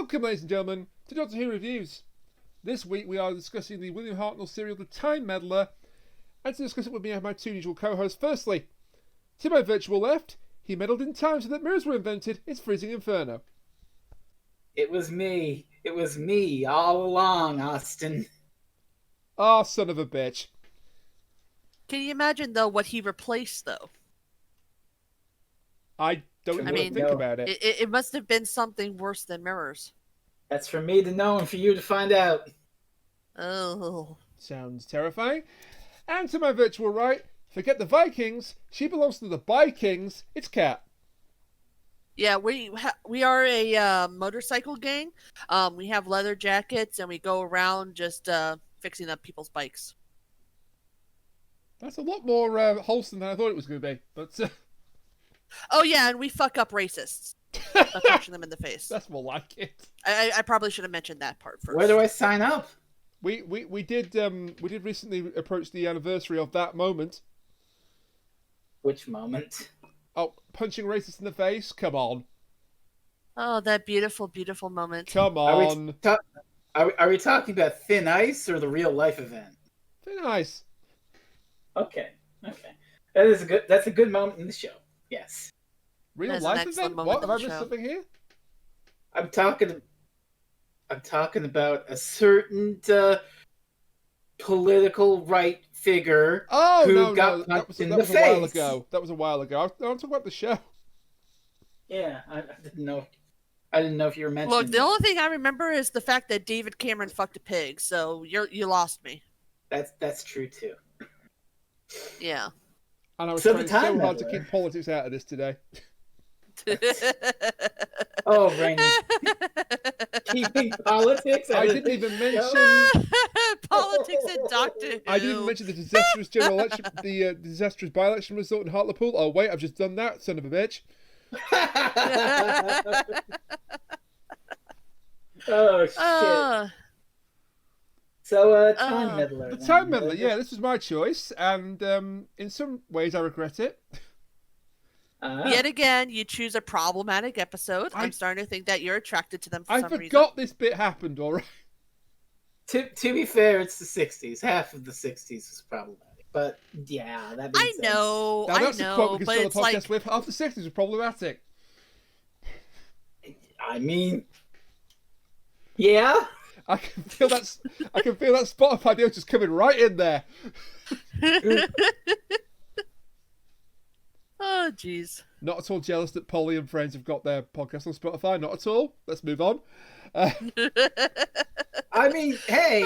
Welcome, ladies and gentlemen, to Doctor Who Reviews. This week we are discussing the William Hartnell serial The Time Meddler, and to discuss it with me I have my two usual co-hosts. Firstly, to my virtual left, he meddled in time so that mirrors were invented. It's Freezing Inferno. It was me. It was me all along, Austin. Ah, son of a bitch. Can you imagine, though, what he replaced, though? I don't want to think about it. It must have been something worse than mirrors. That's for me to know and for you to find out. Oh. Sounds terrifying. And to my virtual right, forget the Vikings. She belongs to the Vikings. It's Kat. Yeah, we are a motorcycle gang. We have leather jackets, and we go around just fixing up people's bikes. That's a lot more wholesome than I thought it was going to be. But oh yeah, and we fuck up racists by punching them in the face. That's more like it. I probably should have mentioned that part first. Where do I sign up? We did recently approach the anniversary of that moment. Which moment? Oh, punching racists in the face? Come on. Oh, that beautiful, beautiful moment. Come on. Are we talking about Thin Ice or the real life event? Thin Ice. Okay. That's a good moment in the show. Yes. Real life event? What? Have I missed something here? I'm talking about a certain political right figure who got punched in the face. That was a while ago. I'm talking about the show. Yeah, I didn't know. I didn't know if you were mentioning. Look, the only thing I remember is the fact that David Cameron fucked a pig. So you lost me. That's true too. Yeah. And I was trying so hard to keep politics out of this today. Oh, Rainy. Keeping politics out I didn't even mention politics and Doctor Who. I didn't even mention the disastrous general election, the disastrous by-election result in Hartlepool. Oh wait, I've just done that, son of a bitch. Oh shit. So, Time Meddler. The Time Meddler, yeah, this was my choice, and in some ways I regret it. Yet again, you choose a problematic episode. I'm starting to think that you're attracted to them for some reason. I forgot this bit happened, alright? To be fair, it's the 60s. Half of the 60s was problematic. But, yeah, that makes sense. Now, that's a quote we can but start it's a podcast like... with. Half the 60s was problematic. I mean... Yeah? I can feel that Spotify deal just coming right in there. Oh, jeez. Not at all jealous that Polly and friends have got their podcast on Spotify. Not at all. Let's move on. I mean, hey,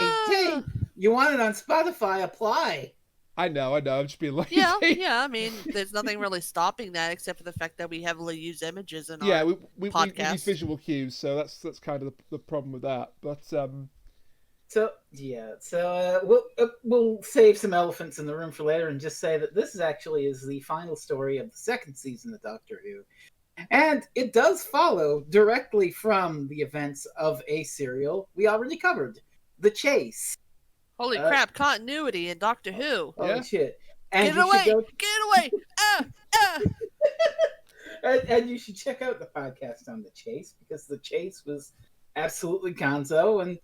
you want it on Spotify? Apply. I know. I'm just being lazy. Yeah. I mean, there's nothing really stopping that except for the fact that we heavily use images in our we use visual cues, so that's kind of the problem with that. But we'll save some elephants in the room for later and just say that this is the final story of the second season of Doctor Who, and it does follow directly from the events of a serial we already covered, The Chase. Holy crap! Continuity in Doctor Who. Holy shit! And Get away! And you should check out the podcast on The Chase, because The Chase was absolutely gonzo and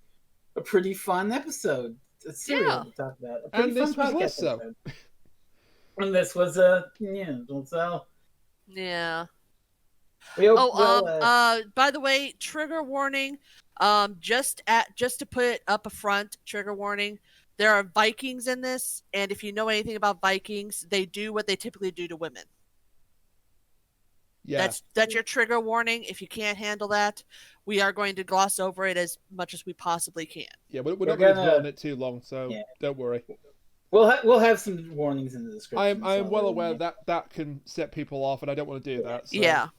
a pretty fun episode. A serial to talk about. A pretty fun podcast episode. And this was Yeah. By the way, trigger warning. Just to put up a front, trigger warning. There are Vikings in this, and if you know anything about Vikings, they do what they typically do to women. Yeah. That's your trigger warning. If you can't handle that, we are going to gloss over it as much as we possibly can. Yeah, we're not going to dwell on it too long, so don't worry. We'll have some warnings in the description. I am well aware that can set people off, and I don't want to do that. So. Yeah.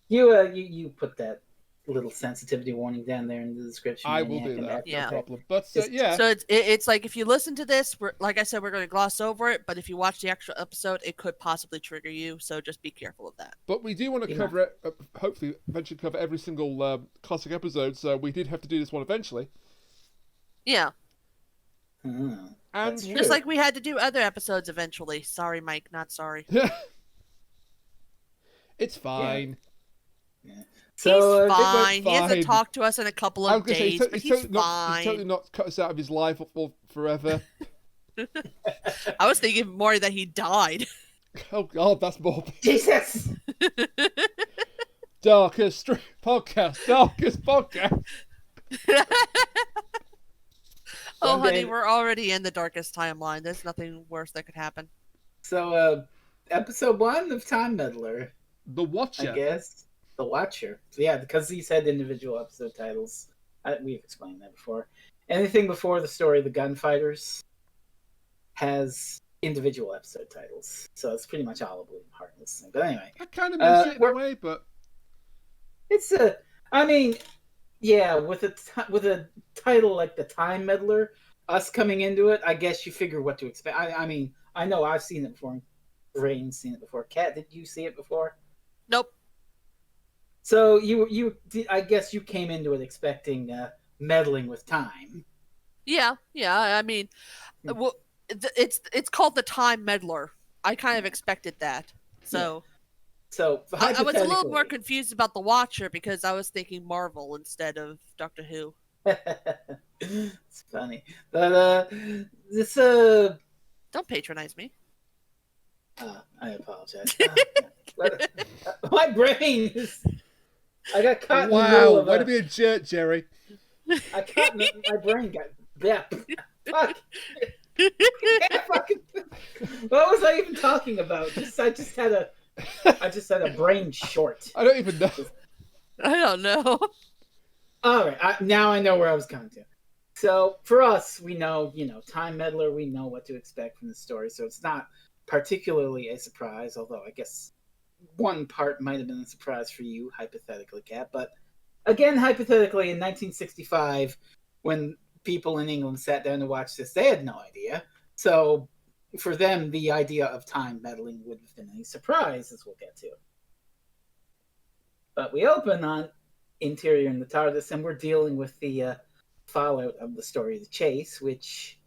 You put that little sensitivity warning down there in the description. I will do that. Yeah. No problem. But So it's like, if you listen to this, like I said, we're going to gloss over it. But if you watch the actual episode, it could possibly trigger you. So just be careful of that. But we do want to cover it. Hopefully, eventually cover every single classic episode. So we did have to do this one eventually. Yeah. And just like we had to do other episodes eventually. Sorry, Mike. Not sorry. It's fine. Yeah. So He's fine. He hasn't fine. talked to us in a couple I was of going to say, days, but he's fine. he's totally not cut us out of his life for forever. I was thinking more that he died. Oh, God, that's more. Jesus. Darkest podcast. Oh, Someday- honey, we're already in the darkest timeline. There's nothing worse that could happen. So, episode 1 of Time Meddler, The I Watcher. guess. The Watcher. So, yeah, because these had individual episode titles. We've explained that before. Anything before the story of the Gunfighters has individual episode titles. So it's pretty much all of William Hartnell's thing. But anyway, I kind of miss it in a we're- way, but it's with a title like the Time Meddler, us coming into it, I guess you figure what to expect. I mean, I know I've seen it before. Rain's seen it before. Kat, did you see it before? Nope. So I guess you came into it expecting meddling with time. Yeah. I mean, well, it's called the Time Meddler. I kind of expected that. So So I was a little more hypothetically- confused about the Watcher because I was thinking Marvel instead of Doctor Who. It's funny, but this Don't patronize me. I apologize. My brain is. I got caught in the middle wow, of way to be a jerk, Jerry. I caught my brain got. Yeah. Fuck. Yeah, fucking. What was I even talking about? I just had a brain short. I don't even know. I don't know. All right, now I know where I was coming to. So for us, we know, Time Meddler. We know what to expect from the story, so it's not particularly a surprise. Although I guess one part might have been a surprise for you, hypothetically, Kat. But again, hypothetically, in 1965, when people in England sat down to watch this, they had no idea. So for them, the idea of time meddling would have been a surprise, as we'll get to. But we open on interior in the TARDIS, and we're dealing with the fallout of the story of the chase, which,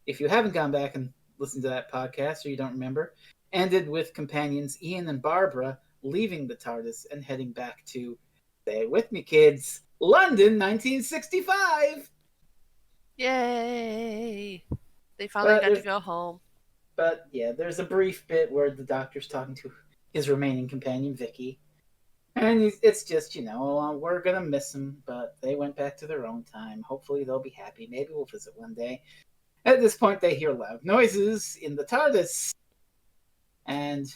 if you haven't gone back and listened to that podcast or you don't remember, ended with companions Ian and Barbara leaving the TARDIS and heading back to, say it with me, kids, London, 1965. Yay! They finally got to go home. But yeah, there's a brief bit where the Doctor's talking to his remaining companion, Vicky. And it's just, we're going to miss them, but they went back to their own time. Hopefully they'll be happy. Maybe we'll visit one day. At this point, they hear loud noises in the TARDIS. And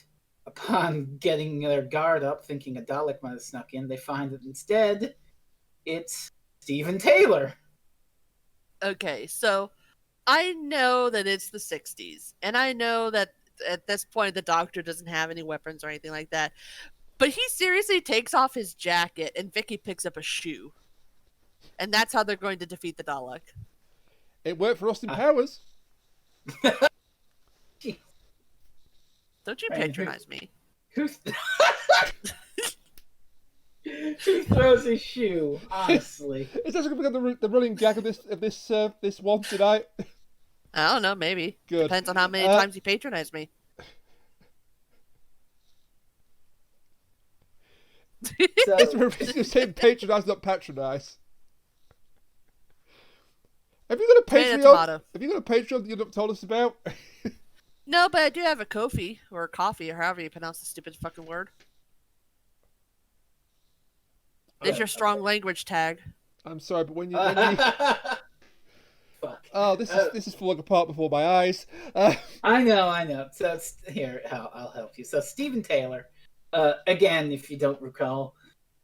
upon getting their guard up, thinking a Dalek might have snuck in, they find that instead, it's Stephen Taylor. Okay, so I know that it's the 60s, and I know that at this point the Doctor doesn't have any weapons or anything like that. But he seriously takes off his jacket, and Vicky picks up a shoe. And that's how they're going to defeat the Dalek. It worked for Austin Powers. Don't you Right, patronize me. Who throws his shoe, honestly? Is that going to become the running gag of this one tonight? I don't know, maybe. Good. Depends on how many times you patronize me. So, You're saying patronise, not patronise. Have you got a Tomato, Patreon? tomato. Have you got a Patreon that you've not told us about? No, but I do have a Ko-fi, or coffee, or however you pronounce the stupid fucking word. There's your strong language tag. I'm sorry, but when you fuck. oh, this is falling apart before my eyes. I know. So here, I'll help you. So Stephen Taylor, again, if you don't recall,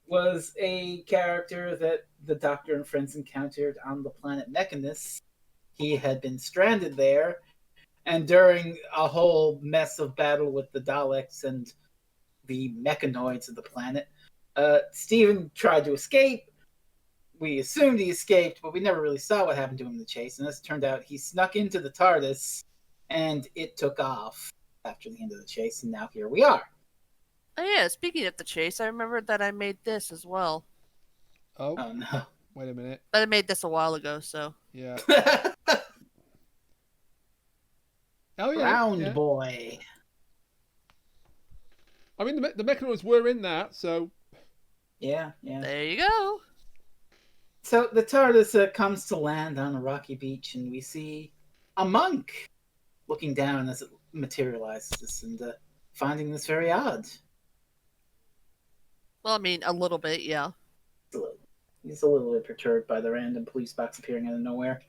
was a character that the Doctor and friends encountered on the planet Mechanus. He had been stranded there, and during a whole mess of battle with the Daleks and the mechanoids of the planet, Stephen tried to escape. We assumed he escaped, but we never really saw what happened to him in the chase. And as it turned out, he snuck into the TARDIS, and it took off after the end of the chase, and now here we are. Oh yeah, speaking of the chase, I remembered that I made this as well. Oh, Oh no. wait a minute. But I made this a while ago, so. Yeah. Oh yeah. Round yeah. boy. I mean, the mechanoids were in that, so Yeah. There you go. So the TARDIS comes to land on a rocky beach, and we see a monk looking down as it materializes and finding this very odd. Well, I mean, a little bit, yeah. He's a little bit perturbed by the random police box appearing out of nowhere.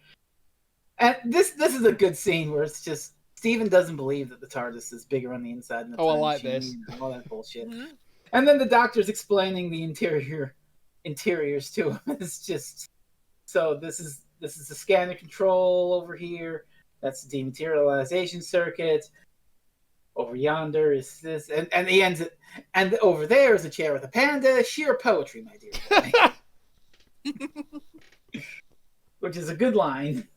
And this is a good scene where it's just Steven doesn't believe that the TARDIS is bigger on the inside than the Oh, I time like machine this. and all that bullshit. Mhm. And then the doctor's explaining the interiors to him. It's just so this is the scanner control over here. That's the dematerialization circuit. Over yonder is this, and he ends it. And over there is a chair with a panda. Sheer poetry, my dear boy. Which is a good line.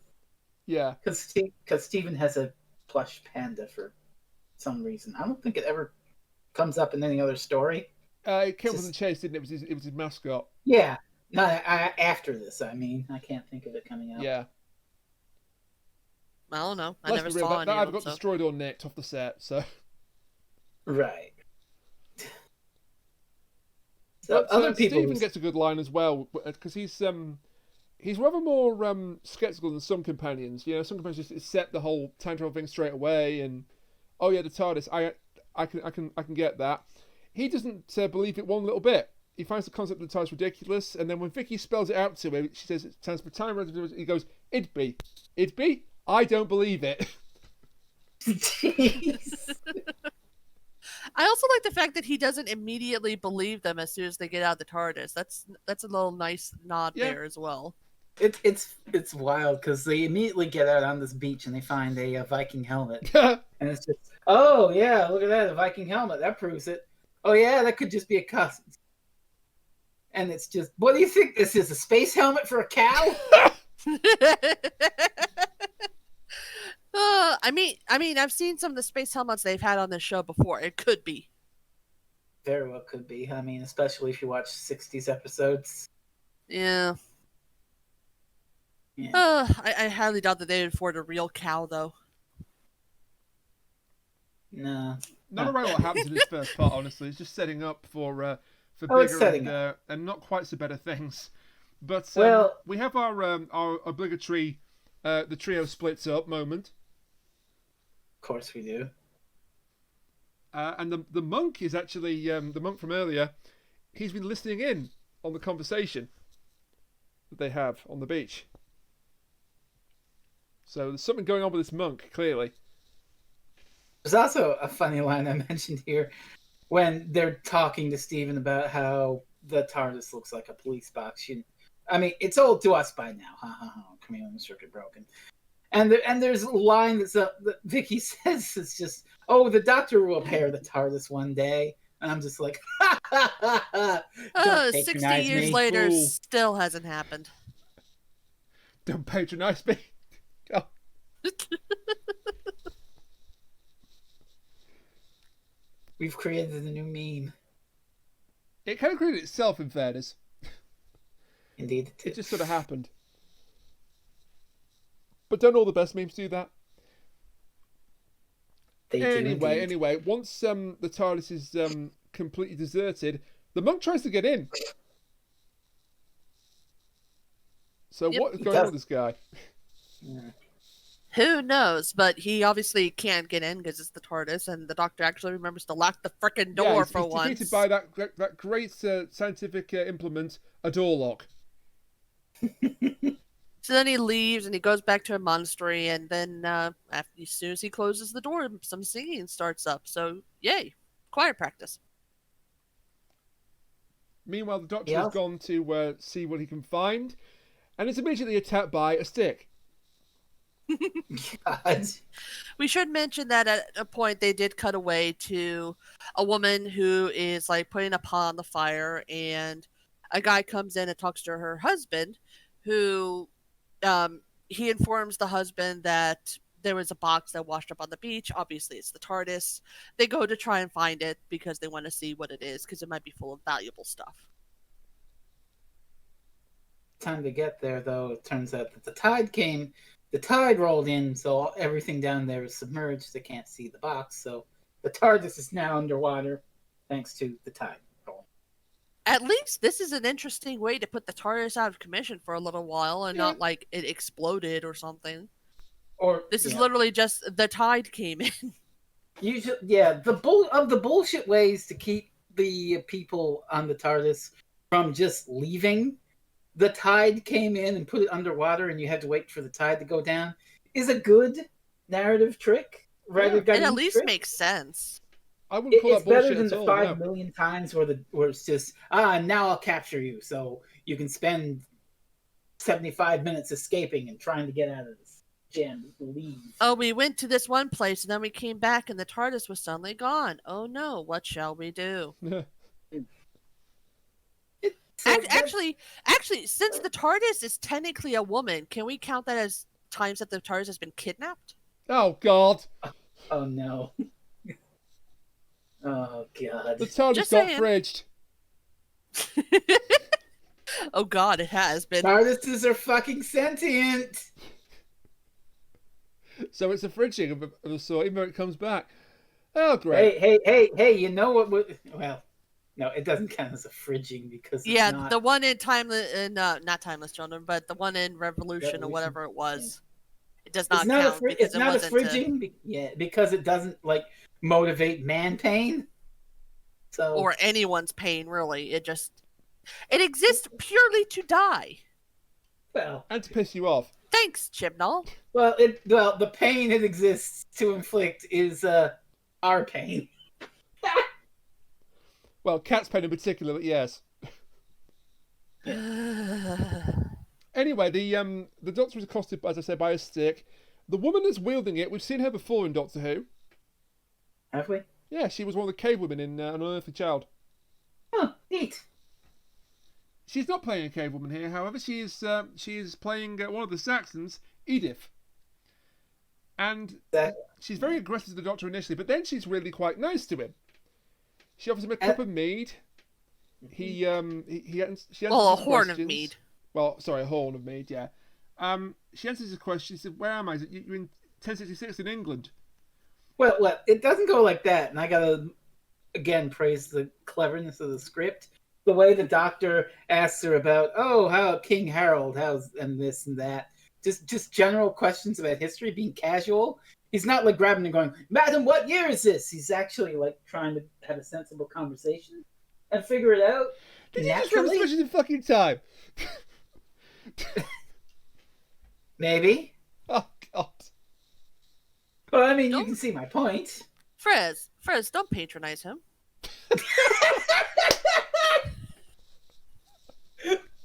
Yeah. Because Steven has a plush panda for some reason. I don't think it ever comes up in any other story. It came from the chase, didn't it? It was his mascot. Yeah. No, after this, I mean. I can't think of it coming out. Yeah. I don't know. I Let's never be real, saw that any either of them. got So. destroyed or nicked off the set, so. Right. So But other people. Stephen gets a good line as well, because he's rather more skeptical than some companions. You know, some companions just accept the whole time travel thing straight away, and oh yeah, the TARDIS, I can get that. He doesn't believe it one little bit. He finds the concept of the TARDIS ridiculous, and then when Vicky spells it out to him, she says it stands for time. He goes, "It'd be. I don't believe it." Jeez. I also like the fact that he doesn't immediately believe them as soon as they get out of the TARDIS. That's a little nice nod there as well. It's wild because they immediately get out on this beach and they find a Viking helmet, and it's just, oh yeah, look at that, a Viking helmet, that proves it. Oh yeah, that could just be a cousin. And it's just, what do you think this is, a space helmet for a cow? I mean, I've seen some of the space helmets they've had on this show before. It could be. Very well could be. I mean, especially if you watch 60s episodes. Yeah. I highly doubt that they would afford a real cow, though. No. Not around what happens in this first part, honestly. It's just setting up for bigger and not quite so better things. But we have our obligatory the trio splits up moment. Of course we do. And the monk is actually the monk from earlier. He's been listening in on the conversation that they have on the beach. So there's something going on with this monk, clearly. There's also a funny line I mentioned here when they're talking to Steven about how the TARDIS looks like a police box. I mean, it's old to us by now. Chameleon circuit broken. And there's a line that Vicky says, it's just, oh, the doctor will repair the TARDIS one day. And I'm just like, ha, ha, ha, ha. 60 years later, Ooh. still hasn't happened. Don't patronize me. Oh. We've created a new meme. It kind of created itself, in fairness. Indeed. It just sort of happened. But don't all the best memes do that? Anyway, once the TARDIS is completely deserted, the monk tries to get in. So what is going on with this guy? Yeah. Who knows? But he obviously can't get in because it's the TARDIS, and the Doctor actually remembers to lock the frickin' door for he's once. defeated by that great scientific implement, a door lock. So then he leaves and he goes back to a monastery, and then as soon as he closes the door, some singing starts up. So yay, choir practice. Meanwhile, the Doctor has gone to see what he can find, and is immediately attacked by a stick. God. We should mention that at a point they did cut away to a woman who is like putting a pot on the fire, and a guy comes in and talks to her husband, who he informs the husband that there was a box that washed up on the beach. Obviously, it's the TARDIS. They go to try and find it because they want to see what it is, because it might be full of valuable stuff. Time to get there, though, it turns out that the tide rolled in, so everything down there is submerged. They can't see the box, so the TARDIS is now underwater thanks to the tide rolling. At least this is an interesting way to put the TARDIS out of commission for a little while and Yeah. not like it exploded or something. Or This is literally just the tide came in. usually, the bullshit ways to keep the people on the TARDIS from just leaving. The tide came in and put it underwater, and you had to wait for the tide to go down. Is a good narrative trick. Right? Yeah. It at least makes sense. I wouldn't call It's that bullshit better than at the all. 5,000,000 times where it's just now I'll capture you, so you can spend 75 minutes escaping and trying to get out of this jam. Leave. Oh, we went to this one place and then we came back and the TARDIS was suddenly gone. Oh no, what shall we do? No. Actually, since the TARDIS is technically a woman, can we count that as times that the TARDIS has been kidnapped? Oh God. Oh no. Oh God. The TARDIS Just got saying. fridged. Oh God, it has been. TARDISes are fucking sentient. So it's a fridging of a sort, even though it comes back. Oh great. Hey! You know what? Well, no, it doesn't count as a fridging because Yeah, it's not, the one in not Timeless Children, but the one in Revolution or Revolution, whatever it was. yeah. It does It's not not count because it's it not a wasn't. fridging. Because it doesn't like motivate man pain. So Or anyone's pain, really. It exists purely to die. well, And to piss you off. Thanks, Chibnall. the pain it exists to inflict is our pain. Well, cat's pain in particular, but yes. Anyway, the Doctor is accosted, as I said, by a stick. The woman that's wielding it, we've seen her before in Doctor Who. Have we? Yeah, she was one of the cave women in An Unearthly Child. Oh, neat. She's not playing a cave woman here, however, she is playing one of the Saxons, Edith. And she's very aggressive to the Doctor initially, but then she's really quite nice to him. She offers him a cup of mead. She answers a his horn of questions. mead. Well, sorry, a horn of mead, yeah. She answers his question. She said, "Where am I? You're in 1066 in England." Well, it doesn't go like that, and I gotta again praise the cleverness of the script. The way the Doctor asks her about, how King Harold, and this and that, just general questions about history, being casual. He's not like grabbing and going, "Madam, what year is this?" He's actually like trying to have a sensible conversation and figure it out. Did you just naturally. have in fucking time? Maybe. Oh God. Well, I mean, you can see my point. Frez, don't patronize him.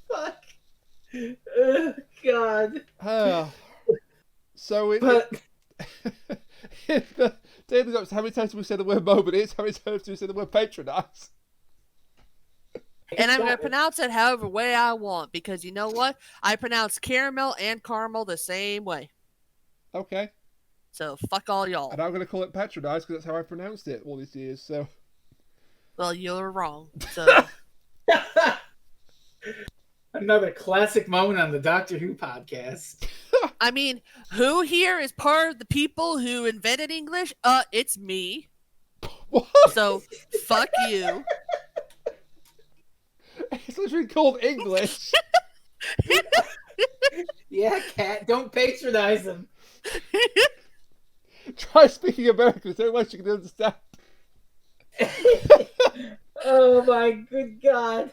Fuck. Oh, God. So it. But David, how many times have we said the word moment? It's how many times have we said the word patronise? And I'm going to pronounce it however way I want because you know what? I pronounce caramel and caramel the same way. Okay. So fuck all y'all. And I'm going to call it patronise because that's how I pronounced it all these years. So. Well, you're wrong. So. Another classic moment on the Doctor Who podcast. I mean, who here is part of the people who invented English? It's me. What? So, fuck you. It's literally called English. Yeah, Cat, don't patronize him. Try speaking American, so much you can understand. Oh my good God.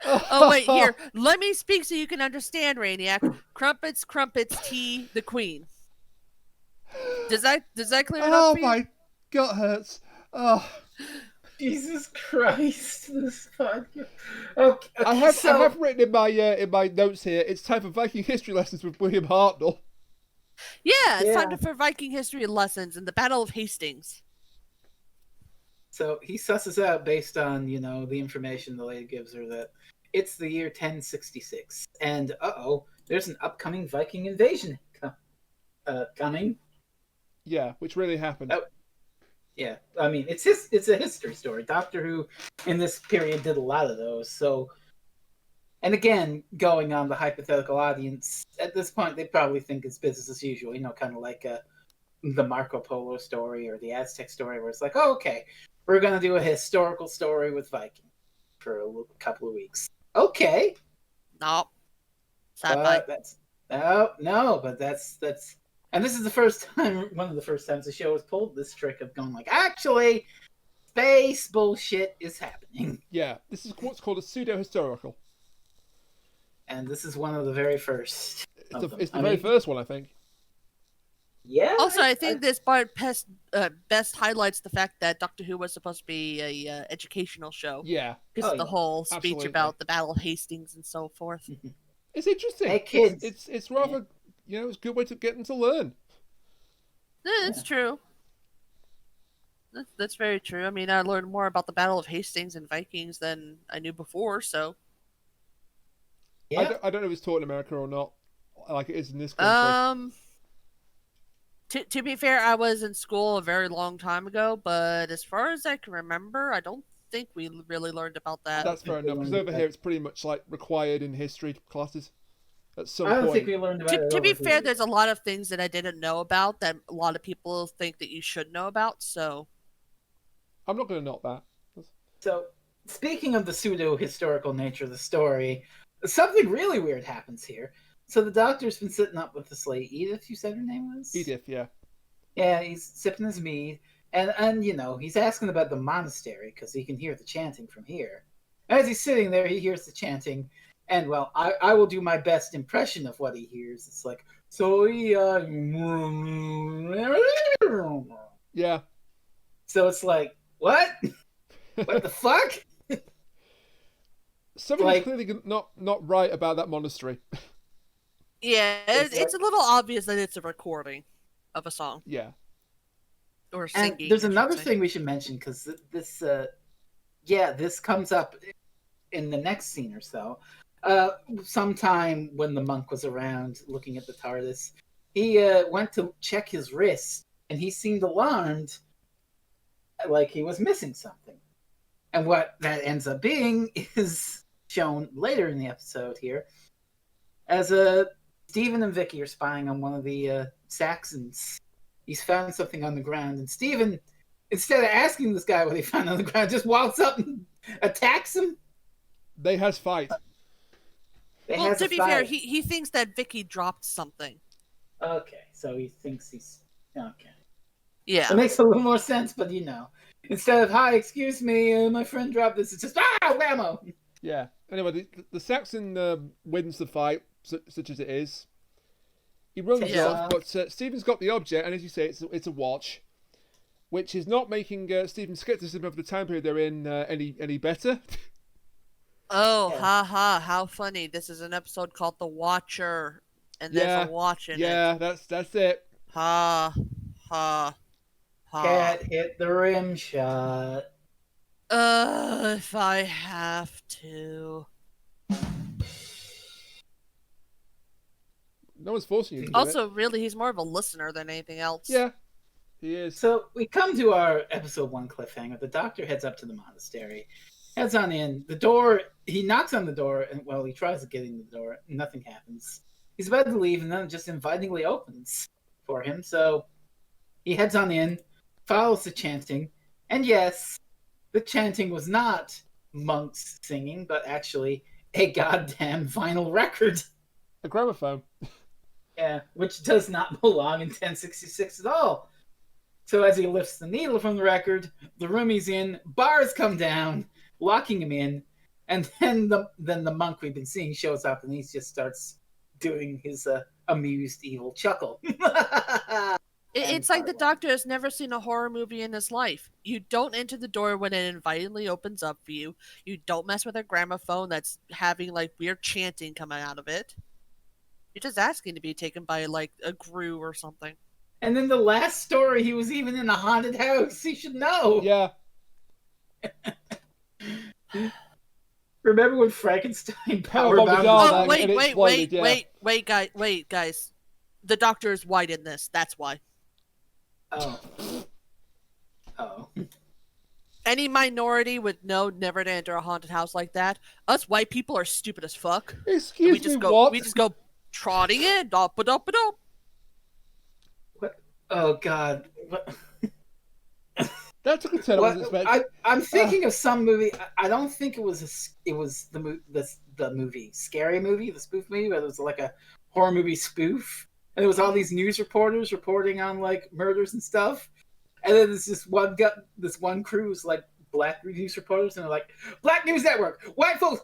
Oh, wait, here. Let me speak so you can understand, Rainiac. Crumpets, tea, the queen. Does that clear it up for you? Oh, my gut hurts. Oh. Jesus Christ, this podcast. Okay, I have written in my notes here, it's time for Viking history lessons with William Hartnell. Yeah, it's time for Viking history lessons in the Battle of Hastings. So he susses out based on, the information the lady gives her that it's the year 1066. And, there's an upcoming Viking invasion coming. Yeah, which really happened. Oh, yeah, I mean, it's a history story. Doctor Who in this period did a lot of those. So, and again, going on the hypothetical audience, at this point, they probably think it's business as usual, kind of like the Marco Polo story or the Aztec story, where it's like, okay, we're going to do a historical story with Vikings. for a couple of weeks. Okay. No. Sci-fi. But that's and this is the first time, one of the first times the show has pulled this trick of going like, actually, space bullshit is happening. Yeah, this is what's called a pseudo-historical. And this is one of the very first. It's the very first one, I think. Yeah. Also, I think this part best highlights the fact that Doctor Who was supposed to be a educational show. Yeah. Because of the whole speech Absolutely. about the Battle of Hastings and so forth. It's interesting. Hey, kids. It's rather, it's a good way to get them to learn. It's true. That's very true. I mean, I learned more about the Battle of Hastings and Vikings than I knew before, so... Yeah. I don't know if it's taught in America or not, like it is in this country. To be fair, I was in school a very long time ago, but as far as I can remember, I don't think we really learned about that. That's fair enough, because over here it's pretty much like required in history classes at some I don't point. think we learned about it. To be over fair, here. there's a lot of things that I didn't know about that a lot of people think that you should know about, so... I'm not going to knock that. So, speaking of the pseudo-historical nature of the story, something really weird happens here. So the Doctor's been sitting up with this lady, Edith, you said her name was? Edith, yeah. Yeah, he's sipping his mead, and he's asking about the monastery, because he can hear the chanting from here. As he's sitting there, he hears the chanting, and, well, I will do my best impression of what he hears. It's like, Yeah. So it's like, what? What the fuck? Something's clearly not right about that monastery. Yeah, it's a little obvious that it's a recording of a song. Yeah. Or singing. And there's another thing we should mention, because this comes up in the next scene or so. Sometime when the monk was around looking at the TARDIS, he went to check his wrist, and he seemed alarmed, like he was missing something. And what that ends up being is shown later in the episode here, as Stephen and Vicky are spying on one of the Saxons. He's found something on the ground, and Stephen, instead of asking this guy what he found on the ground, just walks up and attacks him. They has fight. Well, to be fair, he thinks that Vicky dropped something. Okay, so he thinks he's... Okay. Yeah. It makes a little more sense, but instead of, hi, excuse me, my friend dropped this, it's just, whammo! Yeah. Anyway, the Saxon wins the fight, such as it is. He runs off, but Stephen's got the object, and as you say, it's a watch, which is not making Stephen's skepticism of the time period they're in any better. Oh, ha! How funny! This is an episode called "The Watcher," and there's a watch in it. Yeah, that's it. Ha! Cat hit the rim shot. If I have to. No one's forcing you to do Also, really, he's more of a listener than anything else. Yeah, he is. So we come to our episode 1 cliffhanger. The Doctor heads up to the monastery, heads on in. The door, he knocks on the door, and, well, he tries to get in the door. Nothing happens. He's about to leave, and then it just invitingly opens for him. So he heads on in, follows the chanting, and yes, the chanting was not monks singing, but actually a goddamn vinyl record. A gramophone. Yeah, which does not belong in 1066 at all. So as he lifts the needle from the record, the room he's in, bars come down, locking him in, and then the monk we've been seeing shows up, and he just starts doing his amused evil chuckle. It's like the Doctor has never seen a horror movie in his life. You don't enter the door when it invitingly opens up for you. You don't mess with a gramophone that's having like weird chanting coming out of it. You're just asking to be taken by like a grue or something. And then the last story, he was even in a haunted house. He should know. Yeah. Remember when Frankenstein powerbombed Oh, wait, guys. The Doctor is white in this. That's why. Oh. Any minority would know never to enter a haunted house like that. Us white people are stupid as fuck. Excuse me, what? We just go trotting in. Dop-a-dop-a-dop. What? Oh, God. What? That took a turn I wasn't expecting. I'm thinking of some movie. I don't think it was the movie Scary Movie, the spoof movie, but it was like a horror movie spoof, and it was all these news reporters reporting on like murders and stuff, and then there's this one crew was like black news reporters, and they're like, "Black News Network, white folks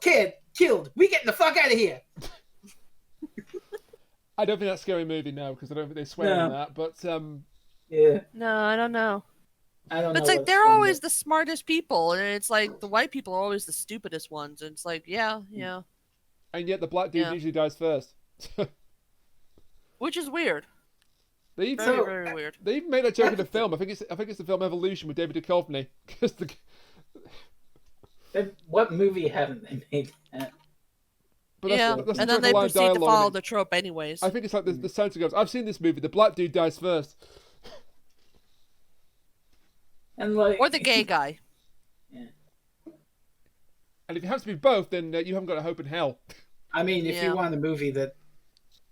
killed. We getting the fuck out of here." I don't think that's Scary Movie now because I don't think they swear on that. But yeah, No, I don't know. I don't know. But it's like they're always the smartest people, and it's like the white people are always the stupidest ones. And it's like, yeah. And yet the black dude usually dies first. Which is weird. Very weird. They even made that joke in the film. I think it's the film Evolution with David Duchovny. What movie haven't they made that? But that's and then they proceed to follow the trope anyways. I think it's like the Santa goes, I've seen this movie, the black dude dies first. And like, or the gay guy. Yeah. And if it has to be both, then you haven't got a hope in hell. I mean, if you want a movie that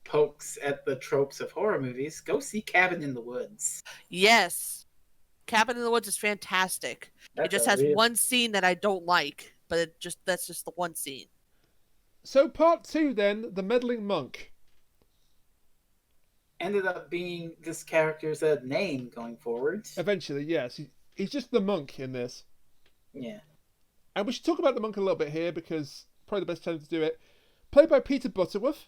pokes at the tropes of horror movies, go see Cabin in the Woods. Yes. Cabin in the Woods is fantastic. It just has one scene that I don't like, but that's just the one scene. So part 2 then, the Meddling Monk. Ended up being this character's name going forward. Eventually, yes. He's just the monk in this. Yeah. And we should talk about the monk a little bit here because probably the best time to do it. Played by Peter Butterworth,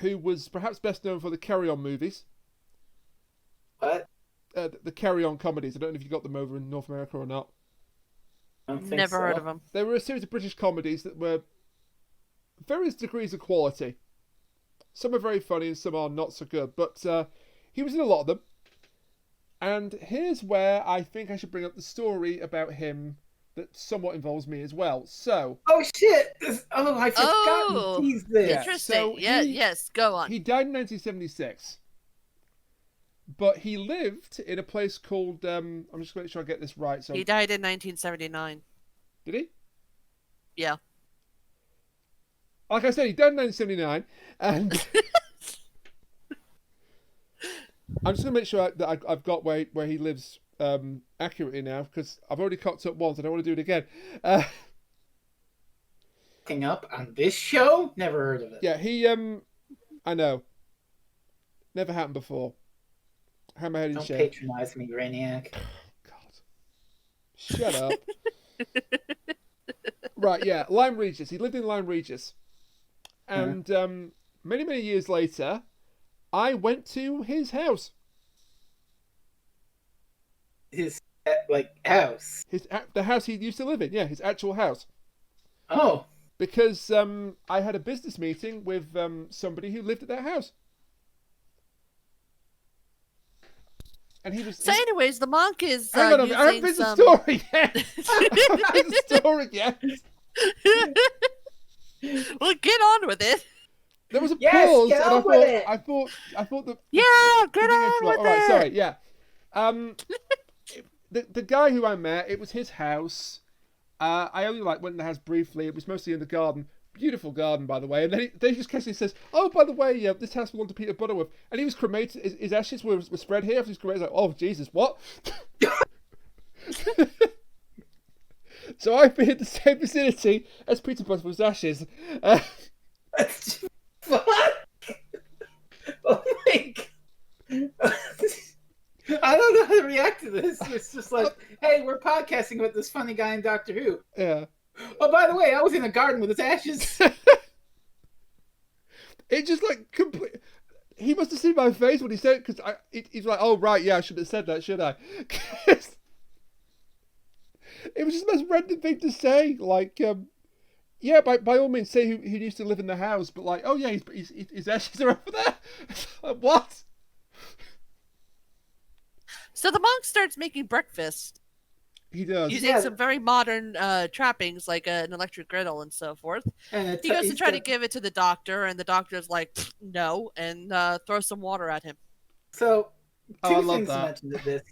who was perhaps best known for the Carry On movies. What? The Carry On comedies. I don't know if you got them over in North America or not. Never heard of them. They were a series of British comedies that were various degrees of quality. Some are very funny and some are not so good. But he was in a lot of them. And here's where I think I should bring up the story about him that somewhat involves me as well. So. Oh shit! I forgot he's this. Yeah, interesting. So yes, go on. He died in 1976. But he lived in a place called. I'm just going to make sure I get this right. So he died in 1979. Did he? Yeah. Like I said, he died in 1979, and I'm just going to make sure that I've got where he lives accurately now, because I've already cocked up once. I don't want to do it again. Looking up on this show? Never heard of it. Yeah, he. I know. Never happened before. Hammerhead Don't patronize me, Brainiac. God. Shut up. Right, yeah, Lyme Regis. He lived in Lyme Regis. And many, many years later, I went to his house. His, house? The house he used to live in, yeah, his actual house. Oh. Because I had a business meeting with somebody who lived at that house. And he was. So, anyways, the monk is. Hang on, I haven't finished the story yet. I haven't finished the story yet. Well, get on with it. There was a pause, and I thought that. Yeah, get on with it. All right, sorry, yeah. The guy who I met, it was his house. I only went in the house briefly. It was mostly in the garden. Beautiful garden, by the way. And then he just casually says, "Oh, by the way, this house belonged to Peter Butterworth, and he was cremated. His ashes were spread here after he was cremated." Like, oh Jesus, what? So I've been in the same vicinity as Peter Butterworth's ashes. What? Oh my God. I don't know how to react to this. It's just like, hey, we're podcasting with this funny guy in Doctor Who. Yeah. Oh, by the way, I was in a garden with his ashes. It just complete. He must have seen my face when he said it, because he's like, "Oh right, yeah, I should have said that, should I?" It was just the most random thing to say. Yeah, by all means, say who used to live in the house, but oh yeah, his ashes are over there. What? So the monk starts making breakfast. He does. Using some very modern trappings, like an electric griddle and so forth. And he goes to try to give it to the doctor, and the doctor's like, no, and throws some water at him. So, two things to mention to this.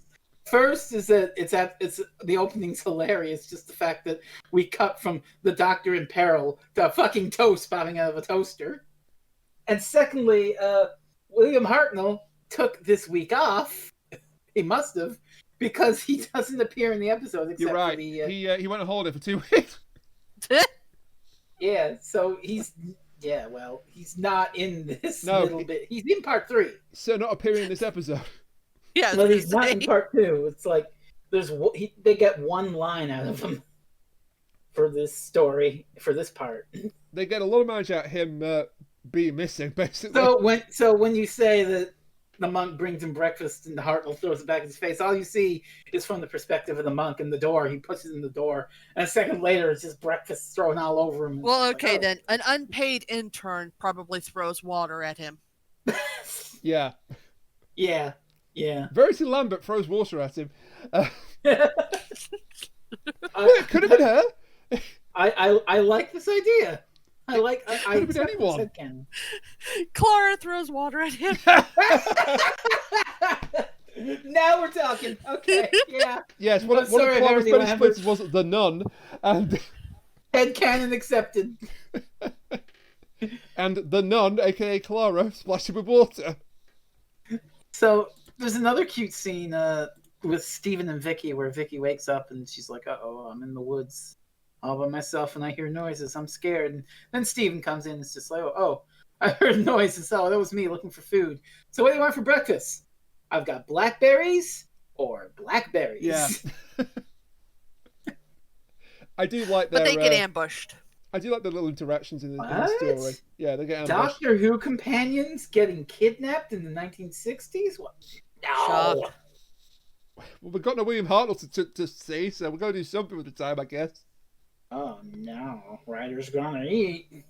First is that it's the opening's hilarious, just the fact that we cut from the doctor in peril to a fucking toast spouting out of a toaster. And secondly, William Hartnell took this week off. He must have, because he doesn't appear in the episode except You're right. for the. He went on holiday for 2 weeks. Yeah, so he's not in this No, little bit. He's in part 3, So not appearing in this episode. Yeah, I was but gonna he's not in say. part 2. It's like they get one line out of him for this story, for this part. They get a lot of mileage out of him being missing, basically. So when you say that the monk brings him breakfast and Hartnell throws it back in his face, all you see is from the perspective of the monk in the door. He pushes in the door, and a second later, it's just breakfast thrown all over him. Well, It's okay like, then. An unpaid intern probably throws water at him. Yeah. Yeah. Verity Lambert throws water at him. Well, I, it could have been her. I like this idea. I Could have been anyone. Headcanon. Clara throws water at him. Now we're talking. Okay, yeah. Yes, one of sorry, Clara's Verity British Lambert. splits was the nun, and Headcanon accepted. the nun, aka Clara, splashed him with water. So there's another cute scene with Steven and Vicky where Vicky wakes up and she's like, "Uh-oh, I'm in the woods all by myself and I hear noises. I'm scared." And then Steven comes in and it's just like, "Oh, I heard noises. Oh, that was me looking for food. So what do you want for breakfast? I've got blackberries or blackberries." Yeah. I do like their. But they get ambushed. I do like the little interactions in the What? story. Yeah, they get ambushed. Doctor Who companions getting kidnapped in the 1960s? What? No. Shock. Well, we've got no William Hartnell to see, so we're going to do something with the time, I guess. Oh no, Ryder's gonna eat.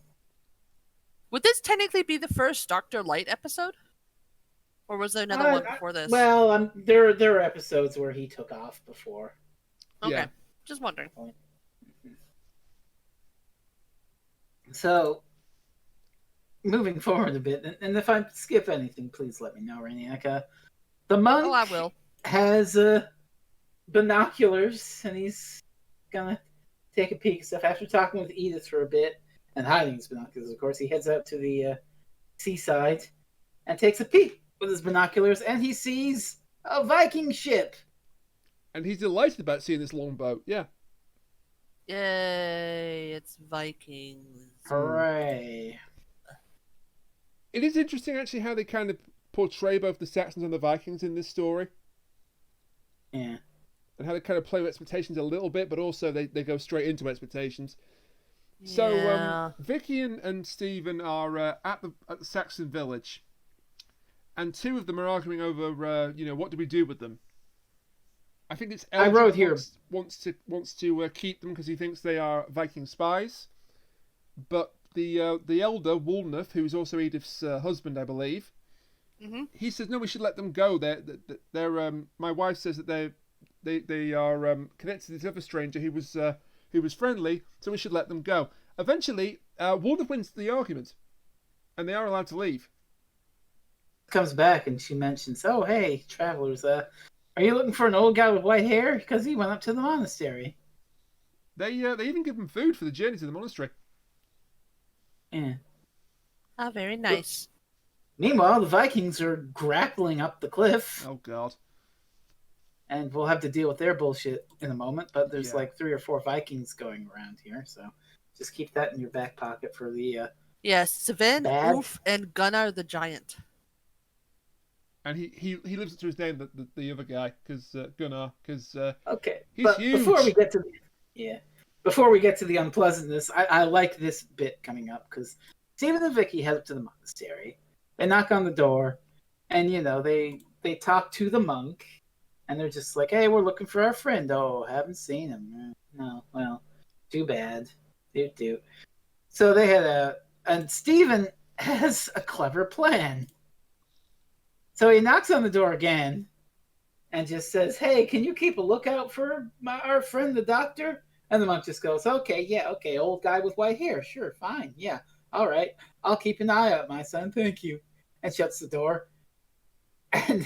Would this technically be the first Dr. Light episode? Or was there another one before this? Well, there are episodes where he took off before. Okay. Yeah. Just wondering. So, moving forward a bit, and if I skip anything, please let me know, Rainiaka. The monk Oh, I will. has binoculars, and he's gonna take a peek stuff. After talking with Edith for a bit, and hiding his binoculars, of course, he heads out to the seaside and takes a peek with his binoculars, and he sees a Viking ship. And he's delighted about seeing this longboat. Yeah. Yay, it's Vikings. Hooray. It is interesting, actually, how they kind of portray both the Saxons and the Vikings in this story. Yeah. And how they kind of play with expectations a little bit, but also they go straight into expectations. So, Yeah. Vicky and Stephen are at the Saxon village. And two of them are arguing over, what do we do with them? I think it's I wrote here wants to keep them because he thinks they are Viking spies, but the elder Wolnef, who is also Edith's husband, I believe, he says no, we should let them go. They're my wife says that they are connected to this other stranger who was friendly, so we should let them go. Eventually, Wolnef wins the argument, and they are allowed to leave. Comes back and she mentions, "Oh, hey, travelers, are you looking for an old guy with white hair? Because he went up to the monastery." They even give them food for the journey to the monastery. Yeah. Ah, very nice. Meanwhile, the Vikings are grappling up the cliff, Oh God. and we'll have to deal with their bullshit in a moment. But there's Yeah. like 3 or 4 Vikings going around here, so just keep that in your back pocket for the. Yes, Sven, Bad. Ulf, and Gunnar the Giant. And he lives up to his name, the other guy, because Gunnar, because Okay, he's but huge. before we get to the unpleasantness, I like this bit coming up because Stephen and Vicky head up to the monastery. They knock on the door, and they talk to the monk, and they're just like, "Hey, we're looking for our friend. Oh, haven't seen him. No, well, too bad. Doot. So they head out, and Stephen has a clever plan. So he knocks on the door again, and just says, "Hey, can you keep a lookout for our friend, the doctor?" And the monk just goes, okay, old guy with white hair. Sure, fine, yeah, all right. I'll keep an eye out, my son, thank you. And shuts the door. And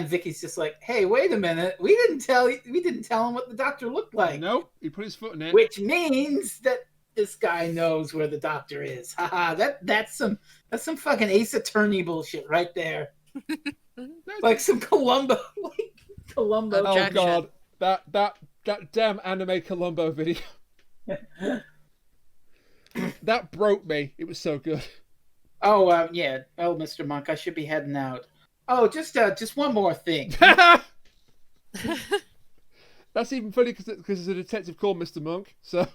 Vicky's just like, "Hey, wait a minute. We didn't tell him what the doctor looked like." Nope, he put his foot in it. Which means that this guy knows where the doctor is. Haha, that's some fucking Ace Attorney bullshit right there. Like some Columbo. Columbo. Oh Objection. god, that damn anime Columbo video. That broke me. It was so good. Oh, yeah. Oh, Mr. Monk, I should be heading out. Oh, just one more thing. That's even funny because there's a detective called Mr. Monk. So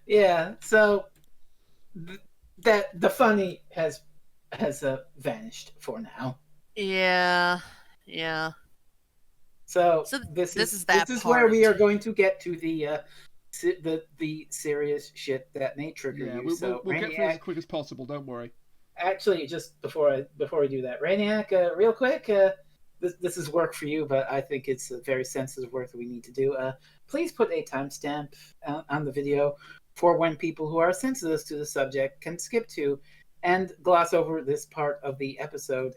Yeah. So that the funny has vanished for now. Yeah. So, So this is that is where we part. are going to get to the serious shit that may trigger yeah, you. So we'll get through this Rainiac, as quick as possible. Don't worry. actually, just before we do that, Rainiac, real quick, this is work for you, but I think it's a very sensitive work that we need to do. Please put a timestamp on the video for when people who are sensitive to the subject can skip to and gloss over this part of the episode,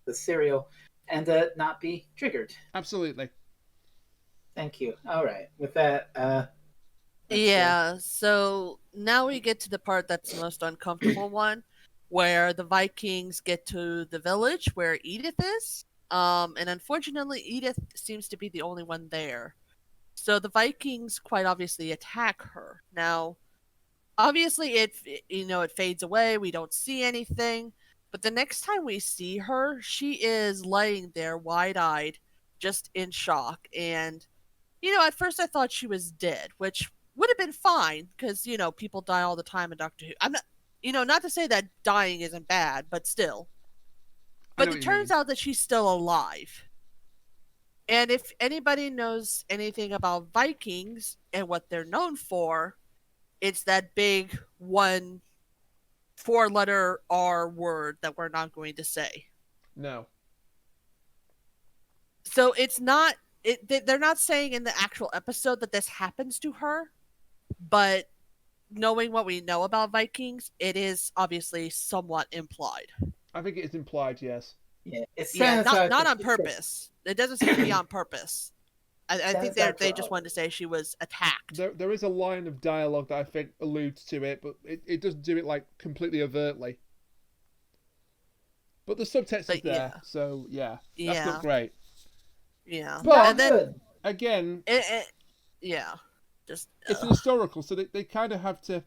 the serial, and not be triggered. Absolutely. Thank you. All right. With that, Yeah, so now we get to the part that's the most uncomfortable one, where the Vikings get to the village where Edith is. And unfortunately, Edith seems to be the only one there. So the Vikings quite obviously attack her. Now, obviously, it fades away. We don't see anything. But the next time we see her, she is laying there wide-eyed, just in shock. And at first I thought she was dead, which would have been fine because, people die all the time in Doctor Who. I'm not, not to say that dying isn't bad, but still. I know But what it you mean. turns out that she's still alive. And if anybody knows anything about Vikings and what they're known for, it's that big one 4-letter R word that we're not going to say. No. So it's not they're not saying in the actual episode that this happens to her, but knowing what we know about Vikings, it is obviously somewhat implied. I think it is implied, yes. yeah, it Yeah, sounds like not on purpose. It doesn't seem to be on purpose. I think Sounds like they just wanted to say she was attacked. There is a line of dialogue that I think alludes to it, but it doesn't do it like completely overtly. But the subtext is there, yeah. so yeah, that's Yeah. not great. Yeah. But and then good. again, yeah. Just it's an historical, so they kind of have to.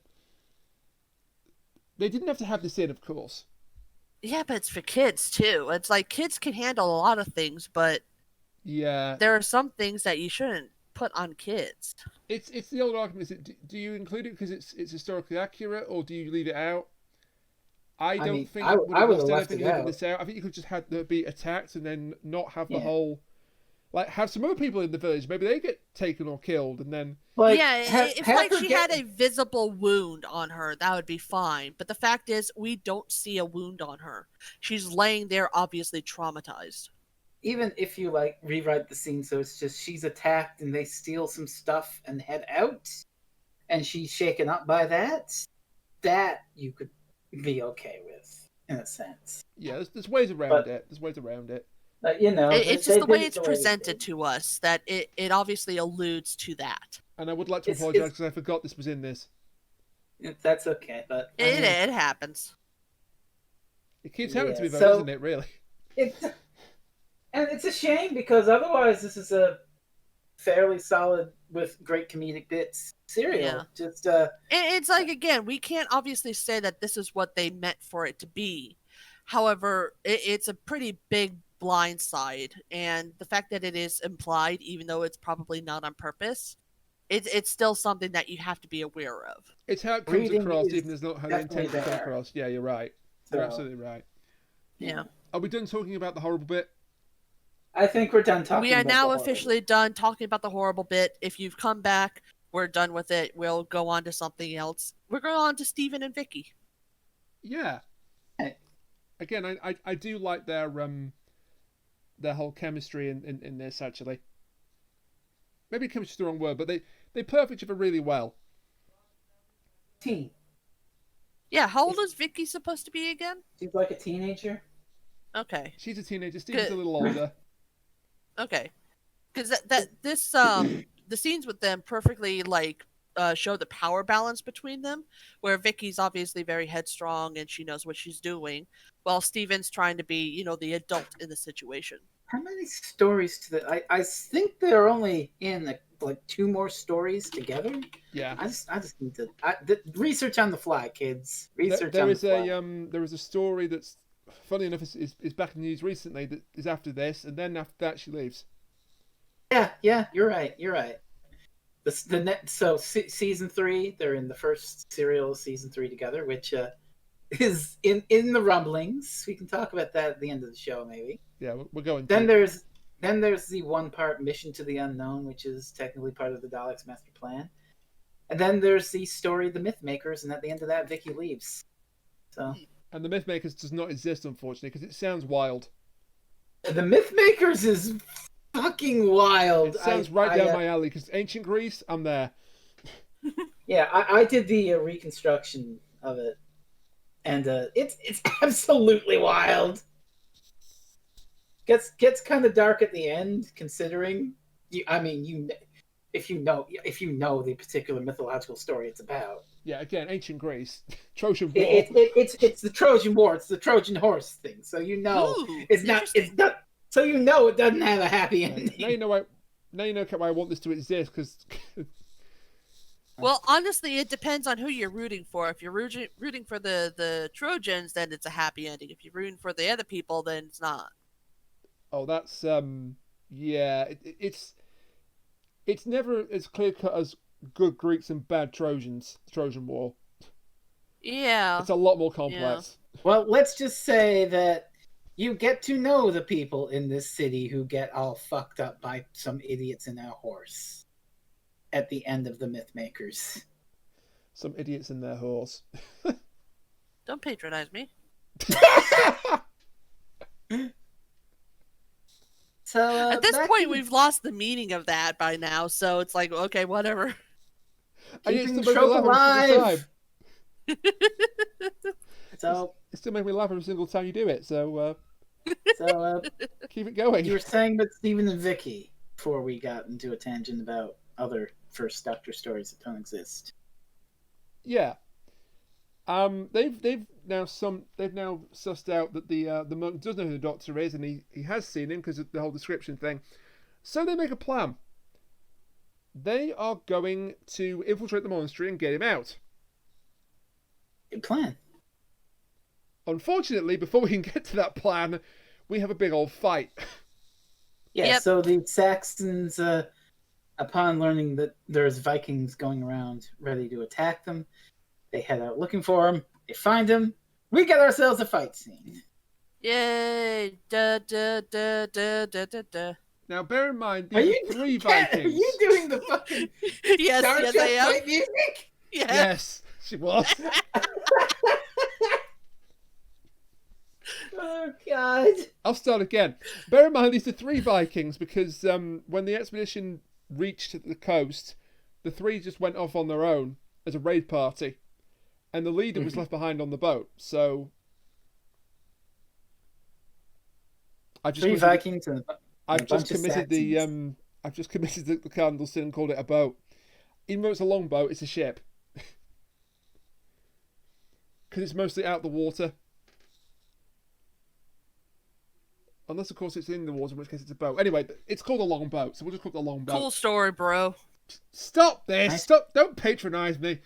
They didn't have to have this in, of course. yeah, but it's for kids too. It's like kids can handle a lot of things, but Yeah, there are some things that you shouldn't put on kids. it's the old argument. Is it, do you include it because it's historically accurate, or do you leave it out? I don't mean, think I it would have would lost have left anything it leaving out. this out. I think you could just have to be attacked and then not have the Yeah. whole. Like, have some other people in the village. Maybe they get taken or killed, and then Like, yeah, if like she get, had a visible wound on her, that would be fine. But the fact is, we don't see a wound on her. She's laying there, obviously traumatized. even if you like rewrite the scene so it's just she's attacked and they steal some stuff and head out, and she's shaken up by that you could be okay with in a sense. yeah, there's ways around But- it. There's ways around it. It's just the way it's did presented to us that it obviously alludes to that. And I would like to It's- apologise it's- because I forgot this was in this. That's okay, but It happens. It keeps happening to me, Yeah, though, so- doesn't it? Really? it's a shame because otherwise this is a fairly solid with great comedic bits serial. Yeah. Just It's like, again, we can't obviously say that this is what they meant for it to be. However, it's a pretty big blind side, and the fact that it is implied, even though it's probably not on purpose, it's still something that you have to be aware of. It's how it comes Reading across, is even as not how they definitely intend to come there. across. Yeah, you're right. You're So- absolutely right. Yeah. Are we done talking about the horrible bit? I think we're done talking. We are about now the horror. officially done talking about the horrible bit. If you've come back, we're done with it. We'll go on to something else. We're going on to Stephen and Vicky. Yeah. Hey. Again, I do like their whole chemistry in this, actually. Maybe chemistry's the wrong word, but they perfect each other really well. Teen. Yeah, how old is Vicky supposed to be again? She's like a teenager. Okay. She's a teenager. Steve's Good. a little older. Okay, because this the scenes with them perfectly show the power balance between them, where Vicky's obviously very headstrong and she knows what she's doing, while Steven's trying to be the adult in the situation. How many stories to the? I think they're only in like 2 more stories together. Yeah. I just need to research on the fly, kids. Research There on the is fly. there is a story that's funny enough is back in the news recently that is after this, and then after that she leaves. Yeah, you're right. So season 3, they're in the first serial season 3 together, which is in the rumblings. We can talk about that at the end of the show, maybe. Yeah, we're going. Then there's the 1-part Mission to the Unknown, which is technically part of the Daleks' master plan. And then there's the story of the Mythmakers, and at the end of that, Vicky leaves. So. And the Mythmakers does not exist, unfortunately, because it sounds wild. The Mythmakers is fucking wild. It sounds right down my alley, because ancient Greece, I'm there. Yeah, I did the reconstruction of it, and it's absolutely wild. Gets kind of dark at the end, considering if you know the particular mythological story it's about. Yeah, again, ancient Greece, Trojan War. It's the Trojan War. It's the Trojan horse thing. So it's not. So it doesn't have a happy ending. Now you know why I want this to exist, because. Well, honestly, it depends on who you're rooting for. If you're rooting for the Trojans, then it's a happy ending. If you're rooting for the other people, then it's not. Oh, that's yeah. It's never as clear cut as good Greeks and bad Trojans. The Trojan War. Yeah. It's a lot more complex. Yeah. Well, let's just say that you get to know the people in this city who get all fucked up by some idiots in a horse at the end of the Mythmakers. Some idiots in their horse. Don't patronize me. So at this point, we've lost the meaning of that by now. So it's like, okay, whatever. I used to trope alive. So it still makes me laugh every single time you do it. So keep it going. You were saying about Stephen and Vicky before we got into a tangent about other First Doctor stories that don't exist. Yeah. They've now sussed out that the monk does know who the Doctor is, and he has seen him because of the whole description thing. So they make a plan. They are going to infiltrate the monastery and get him out. Good plan. Unfortunately, before we can get to that plan, we have a big old fight. Yeah. Yep. So the Saxons, upon learning that there's Vikings going around ready to attack them, they head out looking for him. They find him. We get ourselves a fight scene. Yay! Da da da da da da da. Now, bear in mind, these are 3 Vikings. Are you doing the fucking yes, I am. Fight music? Yes, she was. Oh God! I'll start again. Bear in mind, these are 3 Vikings because when the expedition reached the coast, the 3 just went off on their own as a raid party. And the leader was left behind on the boat, so I've just committed the cardinal sin and called it a boat. Even though it's a long boat, it's a ship. Because it's mostly out the water. Unless, of course, it's in the water, in which case it's a boat. Anyway, it's called a long boat, so we'll just call it a long boat. Cool story, bro. Stop this! Stop! Don't patronize me.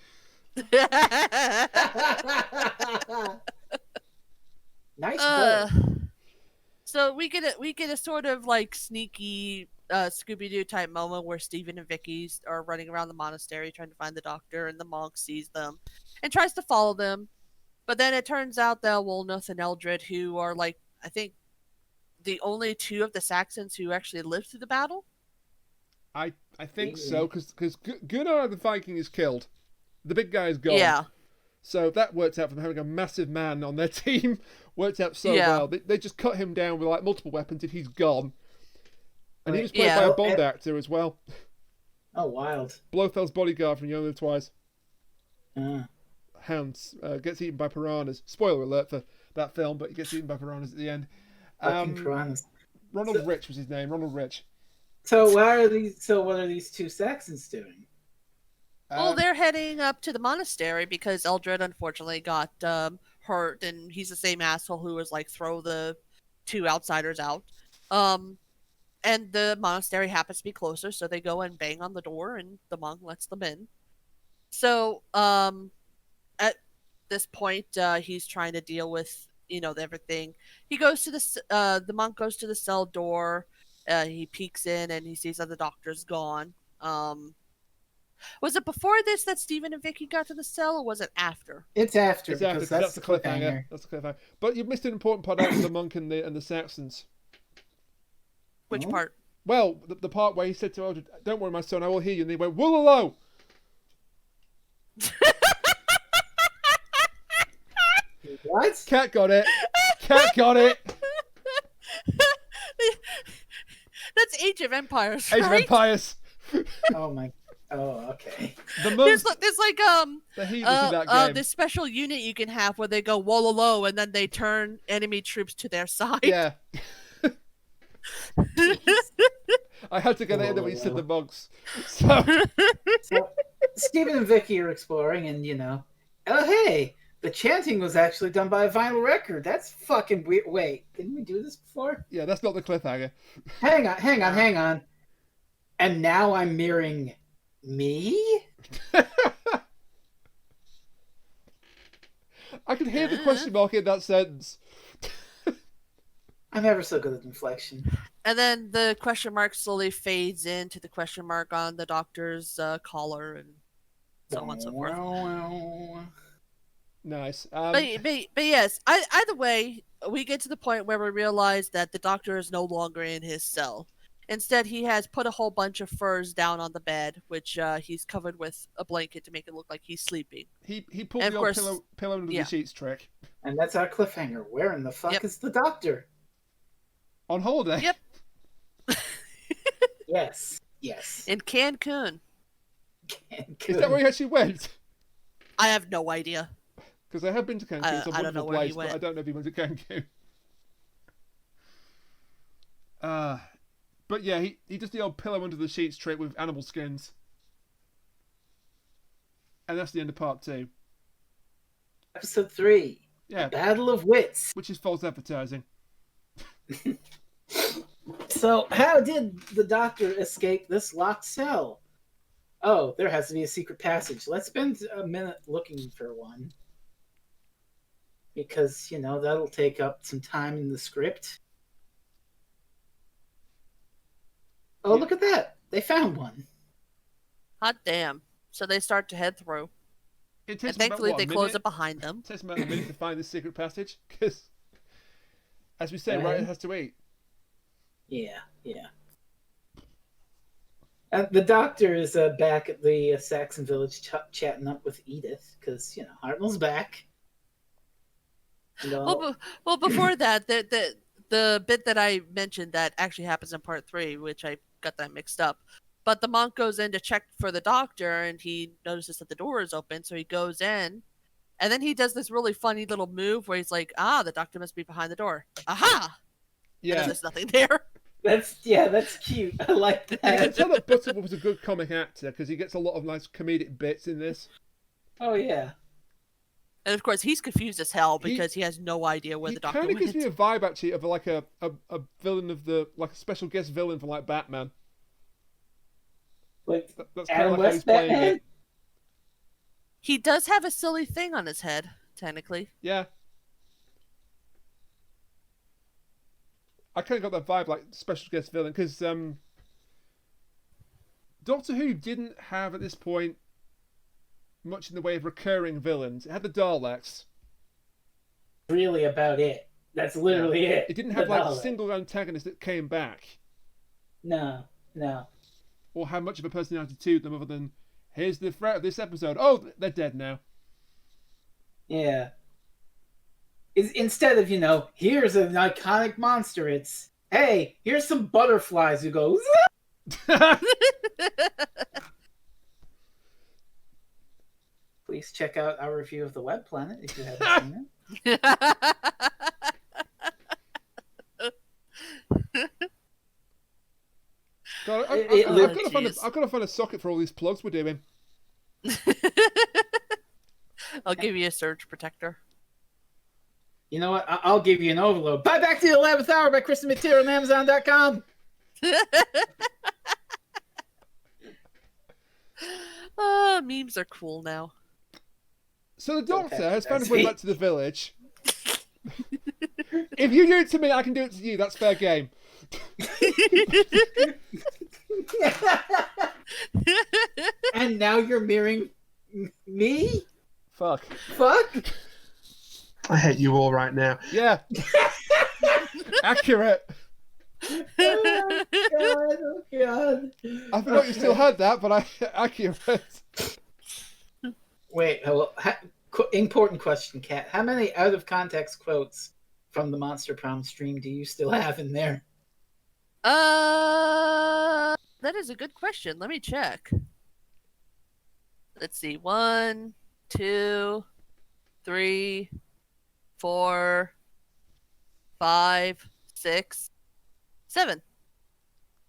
Nice boat. So we get a sort of like sneaky Scooby-Doo type moment where Stephen and Vicky are running around the monastery trying to find the Doctor, and the monk sees them and tries to follow them. But then it turns out that Wolnuth and Eldred, who are like, I think, the only 2 of the Saxons who actually lived through the battle. I think so, because Gunnar the Viking is killed. The big guy is gone. Yeah. So that worked out from having a massive man on their team. Worked out so well. They just cut him down with like multiple weapons and he's gone. And he was played by a Bond actor as well. Oh, wild. Blofeld's bodyguard from You Only Live Twice. Hounds gets eaten by piranhas. Spoiler alert for that film, but he gets eaten by piranhas at the end. Piranhas. Ronald Rich was his name. Ronald Rich. So what are these 2 Saxons doing? Well, they're heading up to the monastery because Eldred unfortunately got hurt, and he's the same asshole who was like, throw the 2 outsiders out. And the monastery happens to be closer, so they go and bang on the door, and the monk lets them in. So, at this point, he's trying to deal with everything. He goes to the monk goes to the cell door. He peeks in and he sees that the doctor's gone. Was it before this that Stephen and Vicky got to the cell, or was it after? It's after, It's because after, 'cause that's the cliffhanger. That's the cliffhanger. But you've missed an important part out of the monk and the Saxons. Which Oh. part? Well, the part where he said to Eldred, "Don't worry, my son, I will hear you," and he went, "Woolalo!" What? Cat got it. Cat got it. That's Age of Empires, Age of right? Empires. Oh my. Oh, okay. The There's monks, like the heathens in that game. this special unit you can have where they go wololo and then they turn enemy troops to their side. Yeah. I had to get it in when you said the monks. So So Stephen and Vicky are exploring, and oh hey, the chanting was actually done by a vinyl record. That's fucking weird. Wait, didn't we do this before? yeah, that's not the cliffhanger. Hang on. And now I'm mirroring me? I can hear the question mark in that sentence. I'm ever so good at inflection. And then the question mark slowly fades into the question mark on the doctor's collar and so on and so forth. Nice. But yes, either way, we get to the point where we realize that the doctor is no longer in his cell. Instead, he has put a whole bunch of furs down on the bed, which he's covered with a blanket to make it look like he's sleeping. He pulled And the of old course- pillow under yeah. the sheets trick. And that's our cliffhanger. Where in the fuck Yep. is the doctor? On holiday. Yep. Yes. In Cancun. Is that where he actually went? I have no idea. Because I have been to Cancun. It's a I don't know wonderful where he place, but I went. don't know if he went to Cancun. But yeah, he does the old pillow under the sheets trick with animal skins. And that's the end of part 2. Episode 3. Yeah, Battle of Wits. which is false advertising. So, how did the doctor escape this locked cell? Oh, there has to be a secret passage. Let's spend a minute looking for one. Because, that'll take up some time in the script. Oh, Yeah. look at that. They found one. Hot damn. So they start to head through. It And takes thankfully about, they a close minute? it behind them. It takes about a minute to find this secret passage. Because, as we say, right, it has to eat. Yeah. The doctor is back at the Saxon village chatting up with Edith. Because, Hartnell's back. And Well, before that, the bit that I mentioned that actually happens in part 3, which I got that mixed up. But the monk goes in to check for the doctor, and he notices that the door is open, so he goes in, and then he does this really funny little move where he's like, the doctor must be behind the door. Aha! And Yeah. then there's nothing there. that's cute. I like You can that. tell that Butterworth was a good comic actor because he gets a lot of nice comedic bits in this. Oh, yeah. And of course, he's confused as hell because he has no idea where He the doctor kind of went. gives me a vibe actually of like a villain of like a special guest villain from like Batman. Like That's kind Adam of like how he's West playing Batman? it. He does have a silly thing on his head, technically. Yeah. I kind of got that vibe like special guest villain because Doctor Who didn't have at this point much in the way of recurring villains. It had the Daleks. Really about it. That's literally it. It didn't have The like Dalek. single antagonist that came back No. or had much of a personality to them other than here's the threat of this episode. Oh, they're dead now. Yeah. Instead of, here's an iconic monster, it's, hey, here's some butterflies who go, please check out our review of the Web Planet if you haven't seen it. God, I've got to find a socket for all these plugs we're doing. I'll give you a surge protector. You know what? I'll give you an overload. Buy Back to the 11th Hour by Kristen Material on Amazon.com. Memes are cool now. So the Doctor Okay, has found his that's way it. back to the village. If you do it to me, I can do it to you. That's fair game. And now you're mirroring me? Fuck. Fuck? I hate you all right now. Yeah. Accurate. Oh, God. Oh, God. I forgot you still had that, but accurate. Wait, important question, Kat. How many out-of-context quotes from the Monster Prom stream do you still have in there? That is a good question. Let me check. Let's see. 1, 2, 3, 4, 5, 6, 7.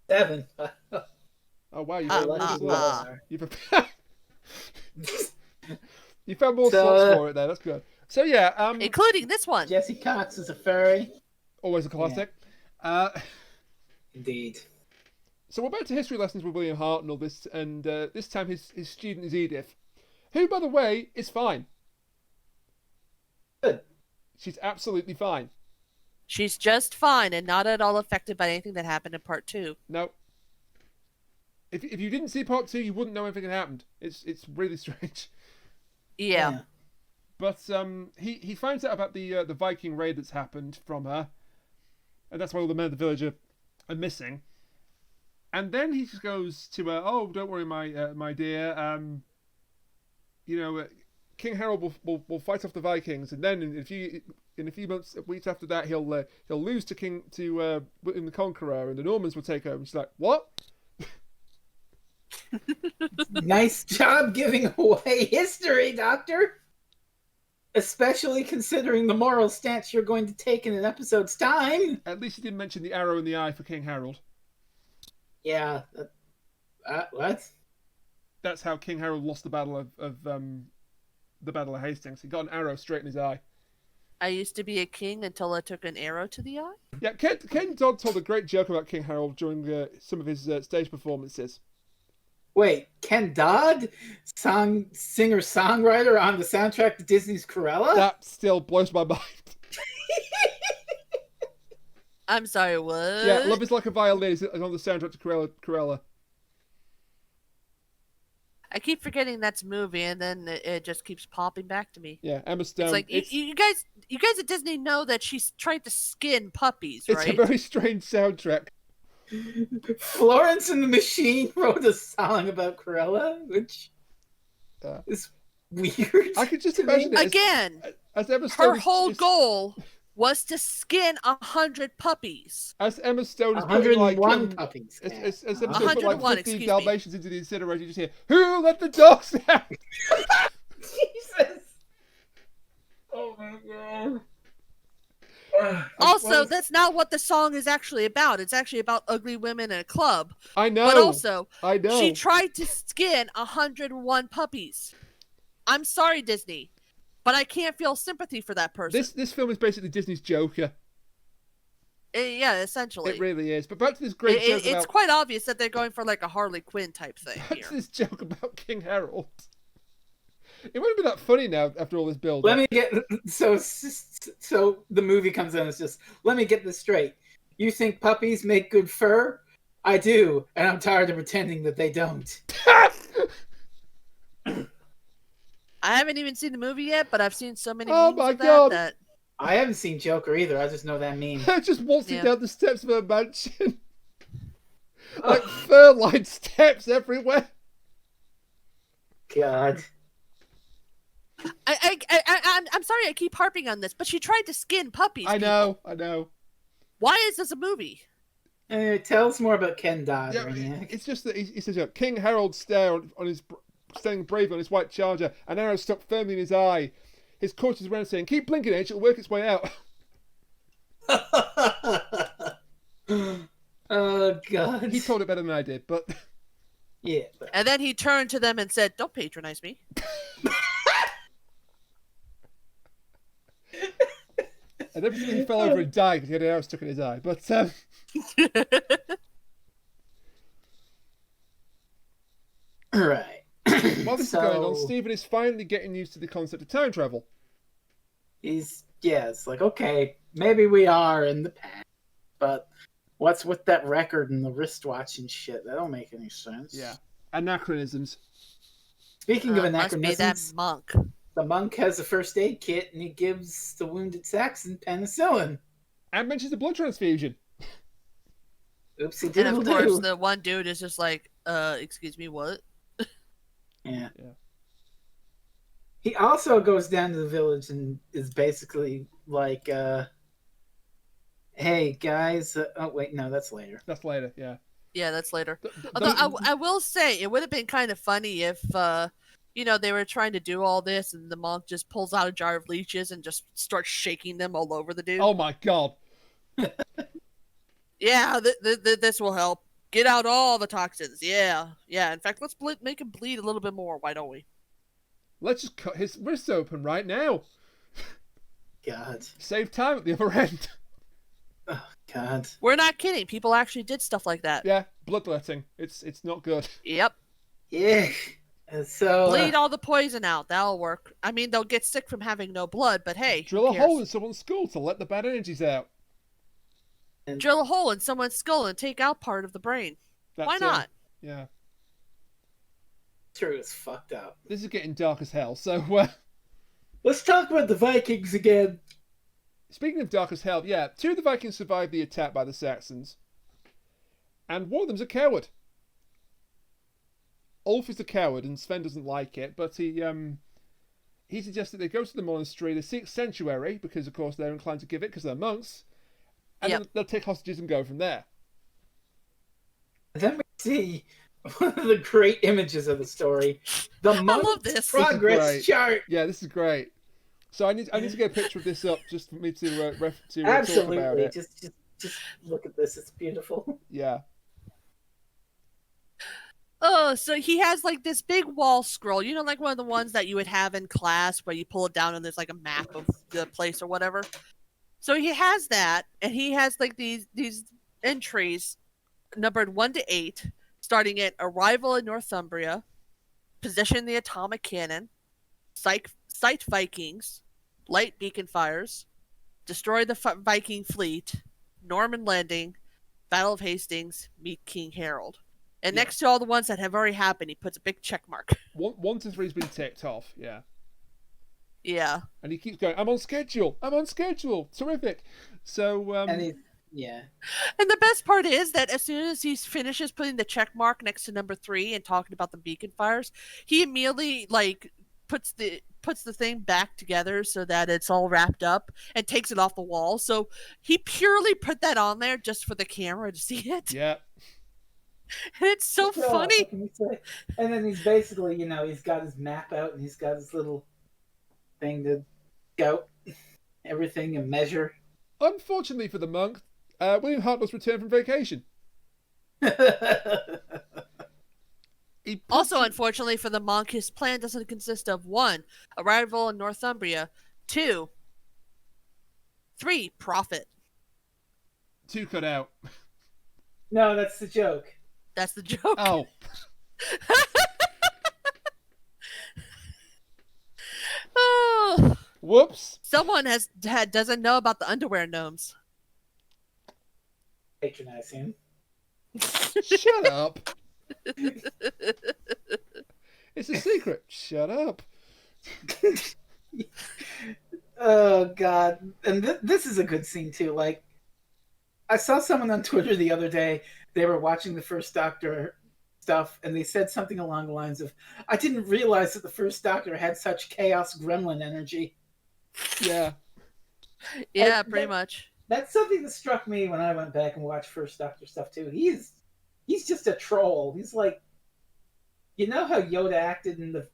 7. Oh wow, you Lucky found more you slots. are. You found more So, slots for it there. That's good. So yeah, Including this one. Jesse Cox is a furry. always a classic. Indeed. So we're back to history lessons with William Hartnell. This time his student is Edith, who, by the way, is fine. Good. She's absolutely fine. She's just fine and not at all affected by anything that happened in part 2. No. If you didn't see part 2, you wouldn't know anything had happened. It's really strange. Yeah. But he finds out about the Viking raid that's happened from her, and that's why all the men of the village are missing. And then he just goes to her, "Oh, don't worry, my dear. King Harold will fight off the Vikings, and then in a few weeks after that, he'll lose to William the Conqueror, and the Normans will take over." And she's like, "What?" Nice job giving away history, Doctor. Especially considering the moral stance you're going to take in an episode's time. At least he didn't mention the arrow in the eye for King Harold. Yeah. What? That's how King Harold lost the battle of Hastings. He got an arrow straight in his eye. I used to be a king until I took an arrow to the eye. Yeah, Ken Dodd told a great joke about King Harold during some of his stage performances. Wait, Ken Dodd? Singer-songwriter on the soundtrack to Disney's Cruella? That still blows my mind. I'm sorry, what? Yeah, Love is Like a Violin is on the soundtrack to Cruella. I keep forgetting that's a movie, and then it just keeps popping back to me. Yeah, Emma Stone. It's like you guys at Disney know that she's trying to skin puppies, It's right? a very strange soundtrack. Florence and the Machine wrote a song about Cruella, which is weird. I could just to imagine me. it Again, as Emma Stone. her whole goal was to skin 100 puppies. As Emma Stone is putting 101 puppies. As Emma Stone put 101, like 15 excuse me. Dalmatians into the incinerator, you just hear, "Who let the dogs out?" Jesus. Oh my god. Also, that's not what the song is actually about. It's actually about ugly women in a club. I know. But also, I know. she tried to skin 101 puppies. I'm sorry, Disney, but I can't feel sympathy for that person. This film is basically Disney's Joker. Yeah, essentially. It really is. But back to this great joke It's about... quite obvious that they're going for like a Harley Quinn type thing Back here. to this joke about King Harold. It wouldn't be that funny now after all this build. Let me get so the movie comes in. It's just let me get this straight. You think puppies make good fur? I do, and I'm tired of pretending that they don't. I haven't even seen the movie yet, but I've seen so many Oh memes my of God. that. I haven't seen Joker either. I just know that meme. Just waltzing Yeah. down the steps of her mansion. Like fur-lined steps everywhere. God. I'm sorry I keep harping on this, but she tried to skin puppies. I know. Why is this a movie? Tell us more about Ken Dodd. Yeah, Brainiac. it's just that he says, King Harold standing brave on his white charger, an arrow stuck firmly in his eye. His court is around saying, "Keep blinking, H, it'll work its way out." Oh God. He told it better than I did, but Yeah. But... And then he turned to them and said, "Don't patronize me." And then he fell over and died because he had an arrow stuck in his eye. But Right. while this is going on, Stephen is finally getting used to the concept of time travel. It's like, okay, maybe we are in the past, but what's with that record and the wristwatch and shit? That don't make any sense. Yeah. Anachronisms. Speaking of Must be that anachronisms, monk. the monk has a first aid kit and he gives the wounded Saxon penicillin. And mentions the blood transfusion. Oopsie And doodle of course, doo. the one dude is just like, excuse me, what? Yeah. Yeah. He also goes down to the village and is basically like, hey, guys. Oh, wait, no, that's later. That's later, yeah. Yeah, that's later. Th- Although I will say, it would have been kind of funny if, they were trying to do all this and the monk just pulls out a jar of leeches and just starts shaking them all over the dude. Oh my god. Yeah, this will help. Get out all the toxins. Yeah. In fact, let's make him bleed a little bit more. Why don't we? Let's just cut his wrists open right now. God. Save time at the other end. Oh, God. We're not kidding. People actually did stuff like that. Yeah, bloodletting. It's not good. Yep. Yeah. So. Bleed all the poison out. That'll work. I mean, they'll get sick from having no blood, but hey. Drill a who cares? hole in someone's skull to let the bad energies out. Drill a hole in someone's skull and take out part of the brain. That's Why not? Yeah. True, it's fucked up. This is getting dark as hell. So, Let's talk about the Vikings again. speaking of dark as hell, yeah, 2 of the Vikings survived the attack by the Saxons. And one of them's a coward. Ulf is a coward, and Sven doesn't like it, but he suggests that they go to the monastery, they seek sanctuary, because of course they're inclined to give it, because they're monks, and then they'll take hostages and go from there. Then we see one of the great images of the story. The love monk's this. progress This is great. chart. Yeah, this is great. So I need to get a picture of this up just for me to talk about Absolutely. it. Just look at this. It's beautiful. Yeah. Oh, so he has like this big wall scroll, like one of the ones that you would have in class where you pull it down and there's like a map of the place or whatever. So he has that, and he has like these entries numbered 1 to 8, starting at arrival in Northumbria, position the atomic cannon, sight Vikings, light beacon fires, destroy the Viking fleet, Norman landing, Battle of Hastings, meet King Harold. And next to all the ones that have already happened, he puts a big check mark. 1 to 3's been ticked off, yeah. Yeah. And he keeps going, I'm on schedule! Terrific! So, And And the best part is that as soon as he finishes putting the check mark next to number 3 and talking about the beacon fires, he immediately puts the thing back together so that it's all wrapped up and takes it off the wall. So he purely put that on there just for the camera to see it. yeah. And it's so funny. And then he's basically, he's got his map out and he's got his little thing to scout everything and measure. Unfortunately for the monk, William Hartnell's returned from vacation. Also, unfortunately for the monk, his plan doesn't consist of 1, arrival in Northumbria, 2, 3, profit. 2 cut out. No, that's the joke. That's the joke. Oh. Oh. Whoops. Someone doesn't know about the underwear gnomes. Patronizing. Shut up. It's a secret. Shut up. Oh, God. And this is a good scene, too. Like, I saw someone on Twitter the other day. They were watching the First Doctor stuff, and they said something along the lines of, I didn't realize that the First Doctor had such chaos gremlin energy. Yeah. Yeah, pretty much. That's something that struck me when I went back and watched First Doctor stuff, too. He's just a troll. He's like, how Yoda acted in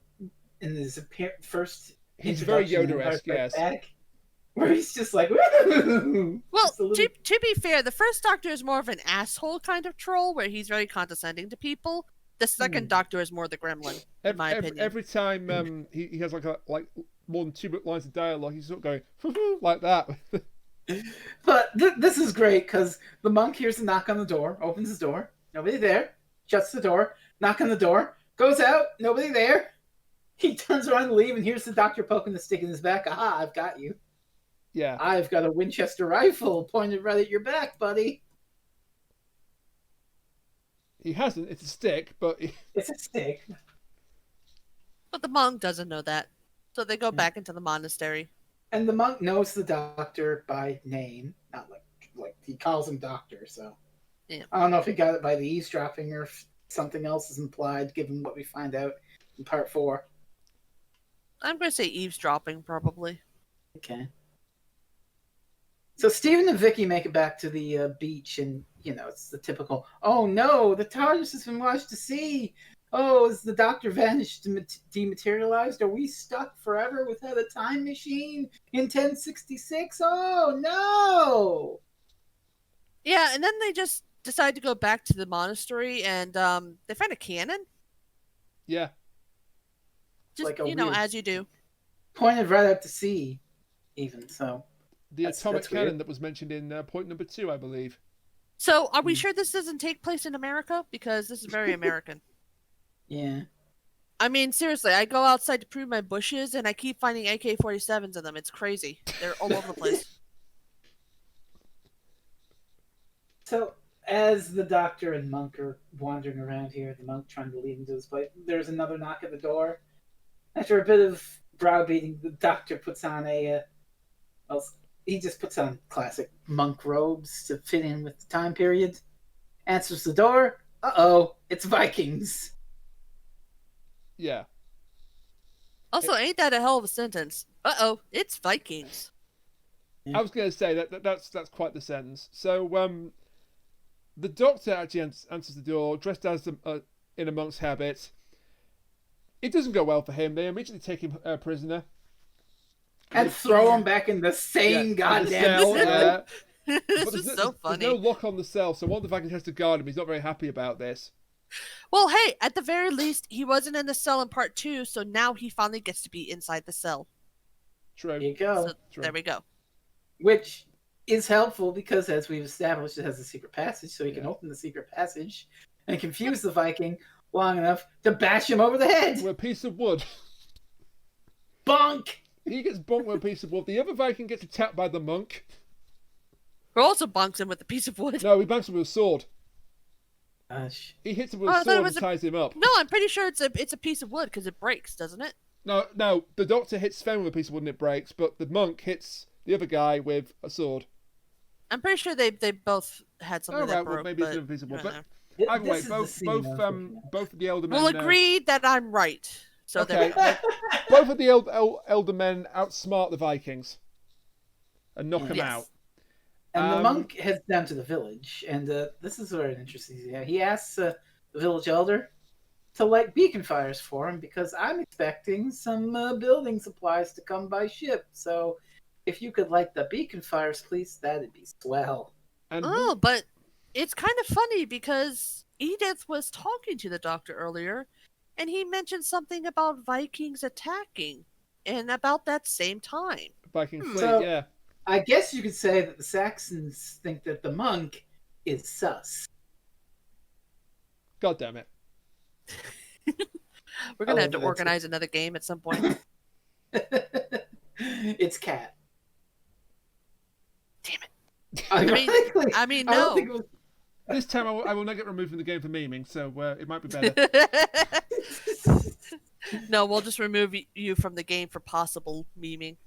his first He's very introduction in Yoda-esque, Empire yes. Strikes Back, where he's just like, woo! Well, Just a little- to be fair, the First Doctor is more of an asshole kind of troll, where he's very condescending to people. The Second Doctor is more the gremlin, in my opinion. Every time he has like more than 2 lines of dialogue, he's sort of going like that. But this is great because the monk hears a knock on the door, opens his door, nobody there, shuts the door, knock on the door, goes out, nobody there. He turns around to leave and hears the doctor poking the stick in his back. Aha, I've got you. Yeah. I've got a Winchester rifle pointed right at your back, buddy. He hasn't. It's a stick, but It's a stick. But the monk doesn't know that. So they go back into the monastery. And the monk knows the doctor by name, not like he calls him doctor. So yeah. I don't know if he got it by the eavesdropping or if something else is implied, given what we find out in part 4. I'm going to say eavesdropping, probably. Okay. So Stephen and Vicky make it back to the beach, and it's the typical. Oh no, the TARDIS has been washed to sea. Oh, is the Doctor vanished, dematerialized? Are we stuck forever without a time machine in 1066? Oh no! Yeah, and then they just decide to go back to the monastery, and they find a cannon. yeah. Just Like a you know, weird- as you do. Pointed right out to sea, even so. The That's atomic cannon weird. that was mentioned in point number 2, I believe. So, are we sure this doesn't take place in America? Because this is very American. Yeah. I mean, seriously, I go outside to prune my bushes, and I keep finding AK-47s in them. It's crazy. They're all over the place. So, as the Doctor and Monk are wandering around here, the monk trying to lead him to his place, there's another knock at the door. After a bit of browbeating, the Doctor puts on he just puts on classic monk robes to fit in with the time period. Answers the door. Uh-oh, it's Vikings. Yeah. Also, ain't that a hell of a sentence? Uh-oh, it's Vikings. Yeah. I was going to say that's quite the sentence. So, the Doctor actually answers the door, dressed as in a monk's habit. It doesn't go well for him. They immediately take him prisoner. And throw him back in the same in the goddamn cell, cell. yeah. This But is there's so funny. no lock on the cell, so one of the Vikings has to guard him. He's not very happy about this. Well, hey, at the very least, he wasn't in the cell in part 2, so now he finally gets to be inside the cell. True. There you go. So True. there we go. Which is helpful because, as we've established, it has a secret passage, so he can Yeah. open the secret passage and confuse the Viking long enough to bash him over the head. With a piece of wood. Bonk! He gets bonked with a piece of wood. The other Viking gets attacked by the monk. Who also bonks him with a piece of wood. No, he banks him with a sword. Gosh. He hits him with Oh, I a thought it sword was and ties him up. No, I'm pretty sure it's a piece of wood because it breaks, doesn't it? No, the Doctor hits Sven with a piece of wood and it breaks, but the monk hits the other guy with a sword. I'm pretty sure they both had something that Alright, broke. well, maybe it's but a piece of wood. I don't But know. either way, This is the both scene, both unfortunately. both of the elder men. We'll agree that I'm right. So there we Okay. go. Both of the elder men outsmart the Vikings and knock them Yes. out. And the monk heads down to the village, and this is very interesting. He asks the village elder to light beacon fires for him because I'm expecting some building supplies to come by ship. So if you could light the beacon fires, please, that'd be swell. And Oh, but it's kind of funny because Edith was talking to the Doctor earlier, and he mentioned something about Vikings attacking, and about that same time. Viking fleet, So- yeah. I guess you could say that the Saxons think that the monk is sus. God damn it. We're gonna have to that's it. organize another game at some point. It's cat. Damn it! Ironically, I mean, I don't no. think it was This time I will not get removed from the game for memeing, so it might be better. No, we'll just remove you from the game for possible memeing.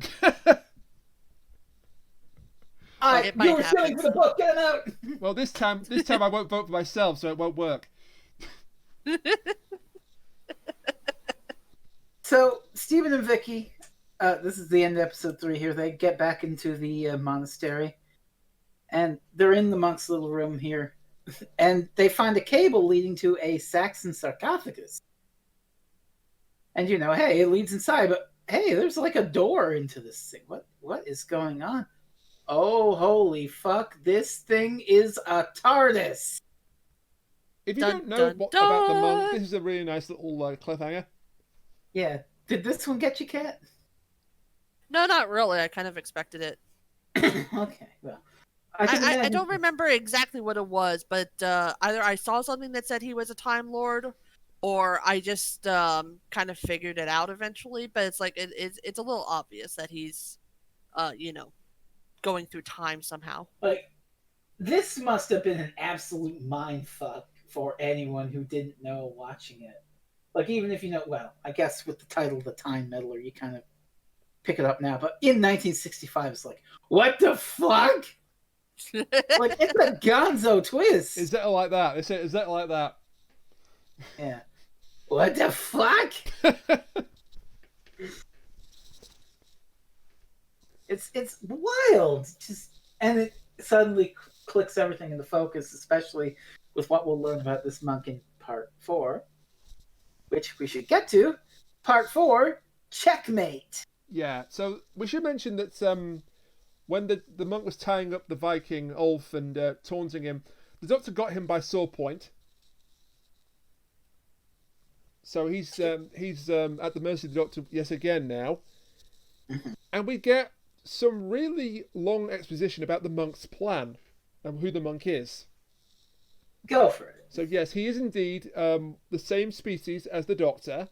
It might you were stealing happen. for the book. Get him out. Well, this time I won't vote for myself, so it won't work. So Stephen and Vicky, this is the end of episode 3 here. They get back into the monastery, and they're in the monk's little room here, and they find a cable leading to a Saxon sarcophagus. And hey, it leads inside, but hey, there's like a door into this thing. What is going on? Oh, holy fuck! This thing is a TARDIS. If you Dun, don't know dun, about the monk, dun. this is a really nice little cliffhanger. Yeah. Did this one get you, Kat? No, not really. I kind of expected it. Okay, well, I can I imagine. don't remember exactly what it was, but either I saw something that said he was a Time Lord, or I just kind of figured it out eventually. But it's like it's a little obvious that he's going through time somehow. Like, this must have been an absolute mind fuck for anyone who didn't know watching it. Like, even if you know, well, I guess with the title The Time Meddler, you kind of pick it up now. But in 1965, it's like, what the fuck? Like, it's a gonzo twist. Is that like that? Is that like that? Yeah. What the fuck? It's wild. And it suddenly clicks everything into focus, especially with what we'll learn about this monk in part 4, which we should get to. Part 4, checkmate. Yeah, so we should mention that when the monk was tying up the Viking Ulf and taunting him, the doctor got him by saw point. So he's at the mercy of the doctor yet again now. And we get some really long exposition about the monk's plan and who the monk is. Go for it. So yes, he is indeed the same species as the doctor.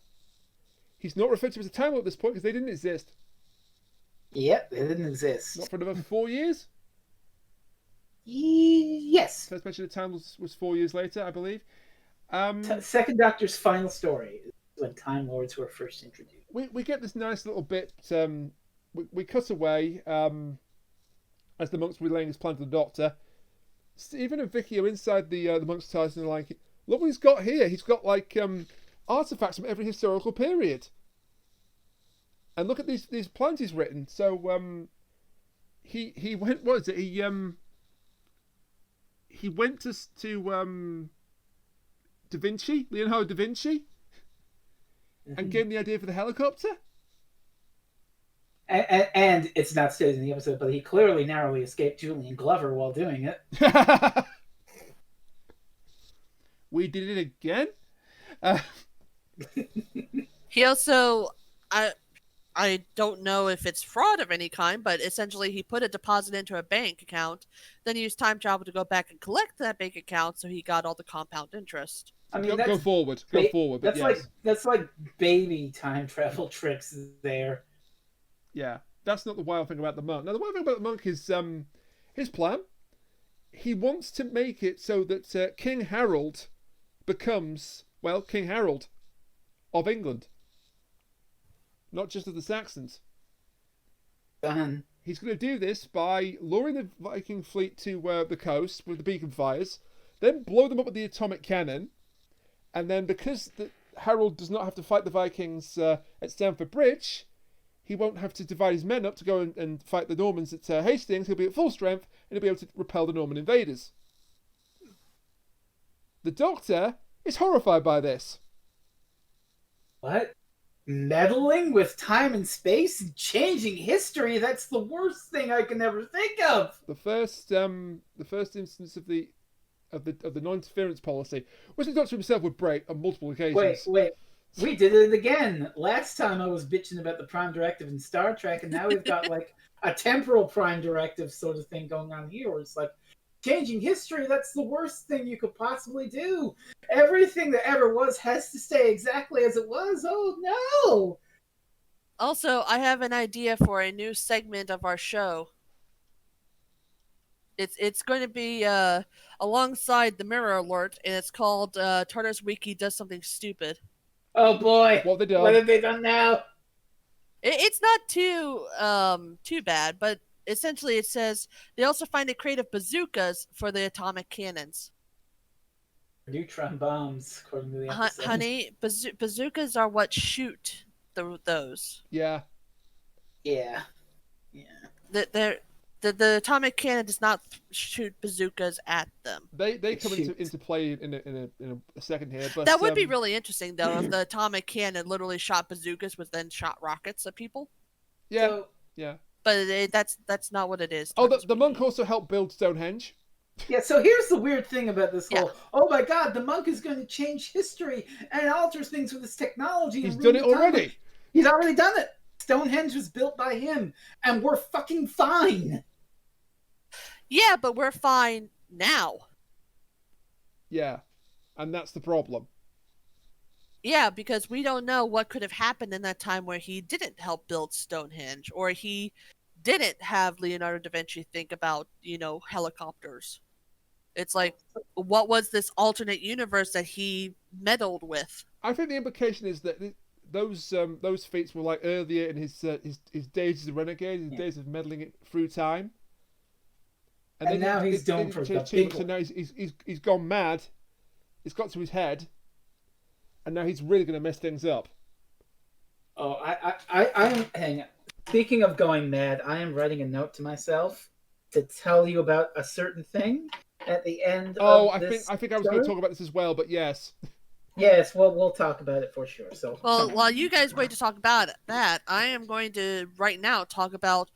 He's not referred to as a Time Lord at this point because they didn't exist. Yep, they didn't exist. Not for another 4 years. Yes. First mention of Time was 4 years later, I believe. Second Doctor's final story is when Time Lords were first introduced. We get this nice little bit. We cut away as the monks were relaying his plan to the doctor. Stephen and Vicky are inside the monk's TARDIS and they're like, look what he's got here. He's got like artifacts from every historical period. And look at these plans he's written. So he went. What is it? He went to Da Vinci, Leonardo da Vinci, and gave him the idea for the helicopter. And it's not stated in the episode, but he clearly narrowly escaped Julian Glover while doing it. We did it again. He also, I don't know if it's fraud of any kind, but essentially he put a deposit into a bank account, then he used time travel to go back and collect that bank account, so he got all the compound interest. I mean, go forward. But that's like baby time travel tricks there. Yeah, that's not the wild thing about the monk. Now, the wild thing about the monk is his plan. He wants to make it so that King Harold becomes, well, King Harold of England. Not just of the Saxons. Done. He's going to do this by luring the Viking fleet to the coast with the beacon fires, then blow them up with the atomic cannon, and then because Harold does not have to fight the Vikings at Stamford Bridge, he won't have to divide his men up to go and fight the Normans at Hastings. He'll be at full strength and he'll be able to repel the Norman invaders. The Doctor is horrified by this. What? Meddling with time and space and changing history? That's the worst thing I can ever think of. The first instance of the non-interference policy, which the Doctor himself would break on multiple occasions. Wait. We did it again. Last time I was bitching about the Prime Directive in Star Trek, and now we've got like a temporal Prime Directive sort of thing going on here, where it's like, changing history, that's the worst thing you could possibly do. Everything that ever was has to stay exactly as it was. Oh, no! Also, I have an idea for a new segment of our show. It's going to be alongside the Mirror Alert, and it's called TARDIS Wiki Does Something Stupid. Oh boy! What have they done now? It's not too bad, but essentially it says they also find a crate of bazookas for the atomic cannons. Neutron bombs, according to the episode. Honey, bazookas are what shoot those. Yeah. The atomic cannon does not shoot bazookas at them. They come into play in a second here, but that would be really interesting though if the atomic cannon literally shot bazookas, but then shot rockets at people. Yeah, But that's not what it is. Oh, the monk also helped build Stonehenge. Yeah, so here's the weird thing about this whole, oh my god, the monk is going to change history and alters things with his technology. He's done it already. He's already done it. Stonehenge was built by him, and we're fucking fine. Yeah, but we're fine now. Yeah, and that's the problem. Yeah, because we don't know what could have happened in that time where he didn't help build Stonehenge, or he didn't have Leonardo da Vinci think about, helicopters. It's like, what was this alternate universe that he meddled with? I think the implication is that those feats were like earlier in his days as a renegade, his days of meddling it through time. And now he's done for the big. So now he's gone mad. It's got to his head, and now he's really going to mess things up. Oh, I am. Hang on. Speaking of going mad, I am writing a note to myself to tell you about a certain thing at the end. I think I was going to talk about this as well, but yes. Yes, well, we'll talk about it for sure. So, well, while you guys wait to talk about that, I am going to right now talk about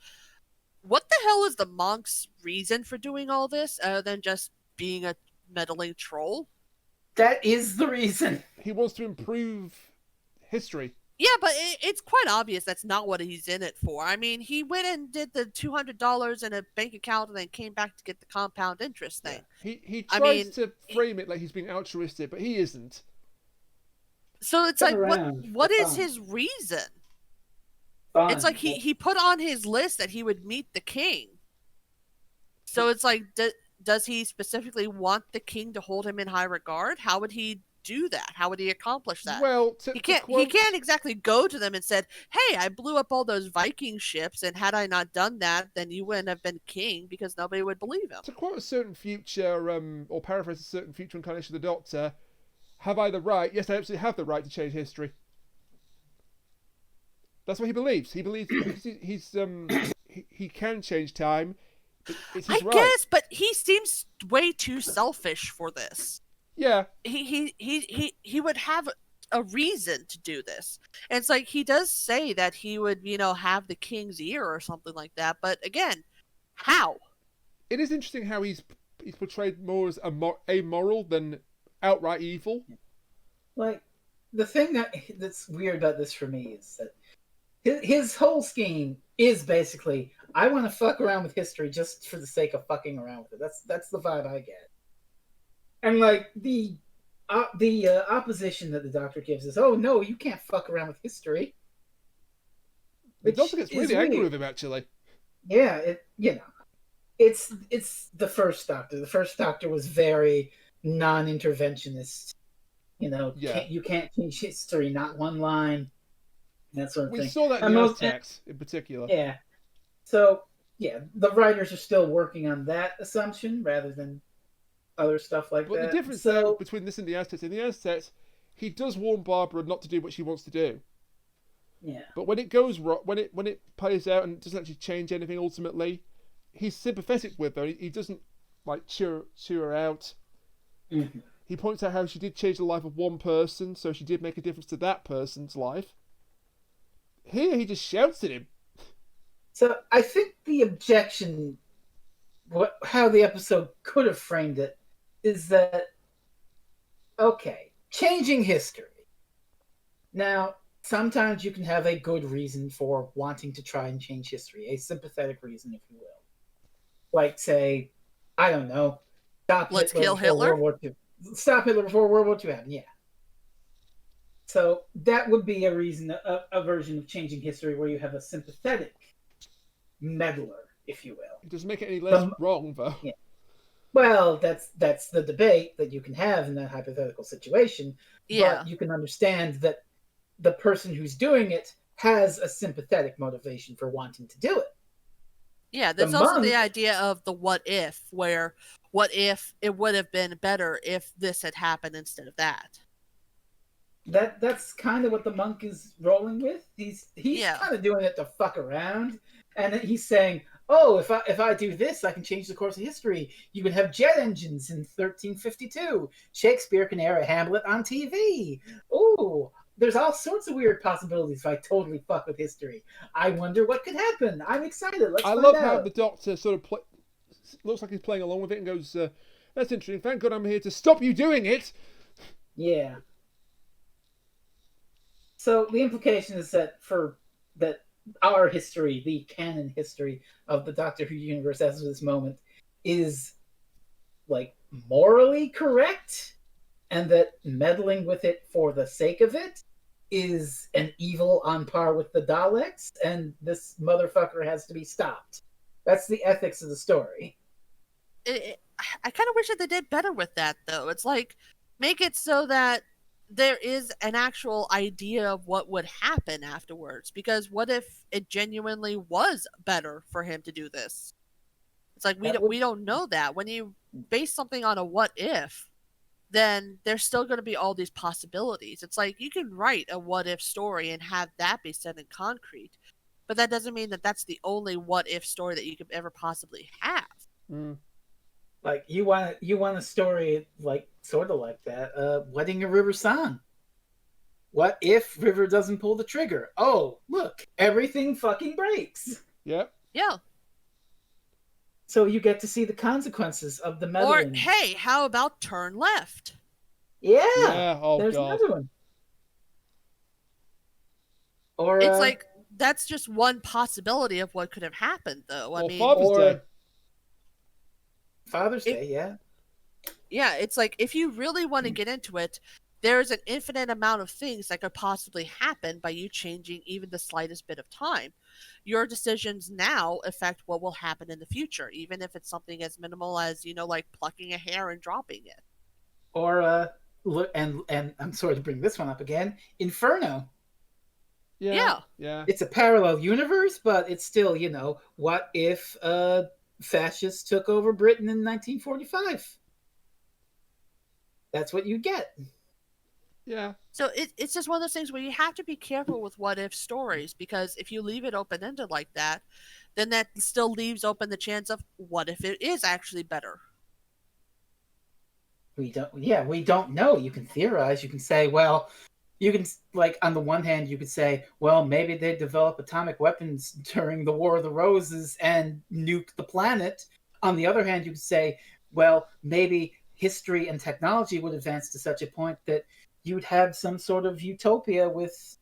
what the hell is the monk's reason for doing all this, other than just being a meddling troll? That is the reason. He wants to improve history. Yeah, but it's quite obvious that's not what he's in it for. I mean, he went and did the $200 in a bank account and then came back to get the compound interest thing. Yeah. He tries to frame it like he's being altruistic, but he isn't. So it's like, what is his reason? Fun. It's like he put on his list that he would meet the king. So it's like, does he specifically want the king to hold him in high regard? How would he do that? How would he accomplish that? Well, he can't exactly go to them and said, "Hey, I blew up all those Viking ships, and had I not done that, then you wouldn't have been king," because nobody would believe him. To quote a certain future, or paraphrase a certain future incarnation of the Doctor, have I the right? Yes, I absolutely have the right to change history. That's what he believes. He believes he can change time. It's his right. Guess, but he seems way too selfish for this. Yeah. He would have a reason to do this. And it's like, he does say that he would, have the king's ear or something like that. But again, how? It is interesting how he's portrayed more as amoral than outright evil. Like, the thing that's weird about this for me is that his whole scheme is basically, I want to fuck around with history just for the sake of fucking around with it. That's the vibe I get. And like the opposition that the Doctor gives is, oh no, you can't fuck around with history. The Doctor gets really angry with him, actually. Yeah, it's the first Doctor. The first Doctor was very non-interventionist. You can't change history, not one line, that sort of thing. We saw that in the Aztecs, in particular. Yeah. So yeah, the writers are still working on that assumption rather than other stuff like that. But the difference between this and the Aztecs, he does warn Barbara not to do what she wants to do. Yeah. But when it goes wrong, when it plays out and doesn't actually change anything ultimately, he's sympathetic with her. He doesn't like cheer her out. Mm-hmm. He points out how she did change the life of one person, so she did make a difference to that person's life. Here, he just shouts at him. So I think the objection, how the episode could have framed it, is that, okay, changing history. Now, sometimes you can have a good reason for wanting to try and change history, a sympathetic reason, if you will. Like, say, I don't know, let's kill Hitler. World War II. Stop Hitler before World War II happened, yeah. So that would be a reason, a version of changing history where you have a sympathetic meddler, if you will. It doesn't make it any less wrong, though. Yeah. Well, that's the debate that you can have in that hypothetical situation. Yeah. But you can understand that the person who's doing it has a sympathetic motivation for wanting to do it. Yeah, there's also the idea of the what if, where what if it would have been better if this had happened instead of that. That's kind of what the monk is rolling with. He's kind of doing it to fuck around, and he's saying, "Oh, if I do this, I can change the course of history. You can have jet engines in 1352. Shakespeare can air a Hamlet on TV. Ooh, there's all sorts of weird possibilities if I totally fuck with history. I wonder what could happen. I'm excited. Let's find out." I love how the Doctor sort of looks like he's playing along with it and goes, "That's interesting. Thank God I'm here to stop you doing it." Yeah. So the implication is that our history, the canon history of the Doctor Who universe as of this moment, is like morally correct, and that meddling with it for the sake of it is an evil on par with the Daleks, and this motherfucker has to be stopped. That's the ethics of the story. I kind of wish that they did better with that, though. It's like, make it so that there is an actual idea of what would happen afterwards. Because what if it genuinely was better for him to do this? It's like we don't know that. When you base something on a what if, then there's still going to be all these possibilities. It's like you can write a what if story and have that be set in concrete, but that doesn't mean that that's the only what if story that you could ever possibly have. Mm. Like you want a story like sort of like that. Wedding a River Song. What if River doesn't pull the trigger? Oh, look, everything fucking breaks. Yep. Yeah. So you get to see the consequences of the Or meddling. hey, how about turn left? Yeah. Oh, there's God. another one. Or It's like that's just one possibility of what could have happened, though. I Or mean, Father's Day. Father's Day, yeah. yeah, it's like if you really want to get into it, there's an infinite amount of things that could possibly happen by you changing even the slightest bit of time. Your decisions now affect what will happen in the future, even if it's something as minimal as, like plucking a hair and dropping it. Or look, and I'm sorry to bring this one up again. Inferno. Yeah. It's a parallel universe, but it's still, what if fascists took over Britain in 1945? That's what you get. Yeah. So it's just one of those things where you have to be careful with what if stories, because if you leave it open ended like that, then that still leaves open the chance of what if it is actually better. We don't know. You can theorize. You can say, well, you can, like, on the one hand, you could say, well, maybe they develop atomic weapons during the War of the Roses and nuke the planet. On the other hand, you could say, well, maybe history and technology would advance to such a point that you'd have some sort of utopia with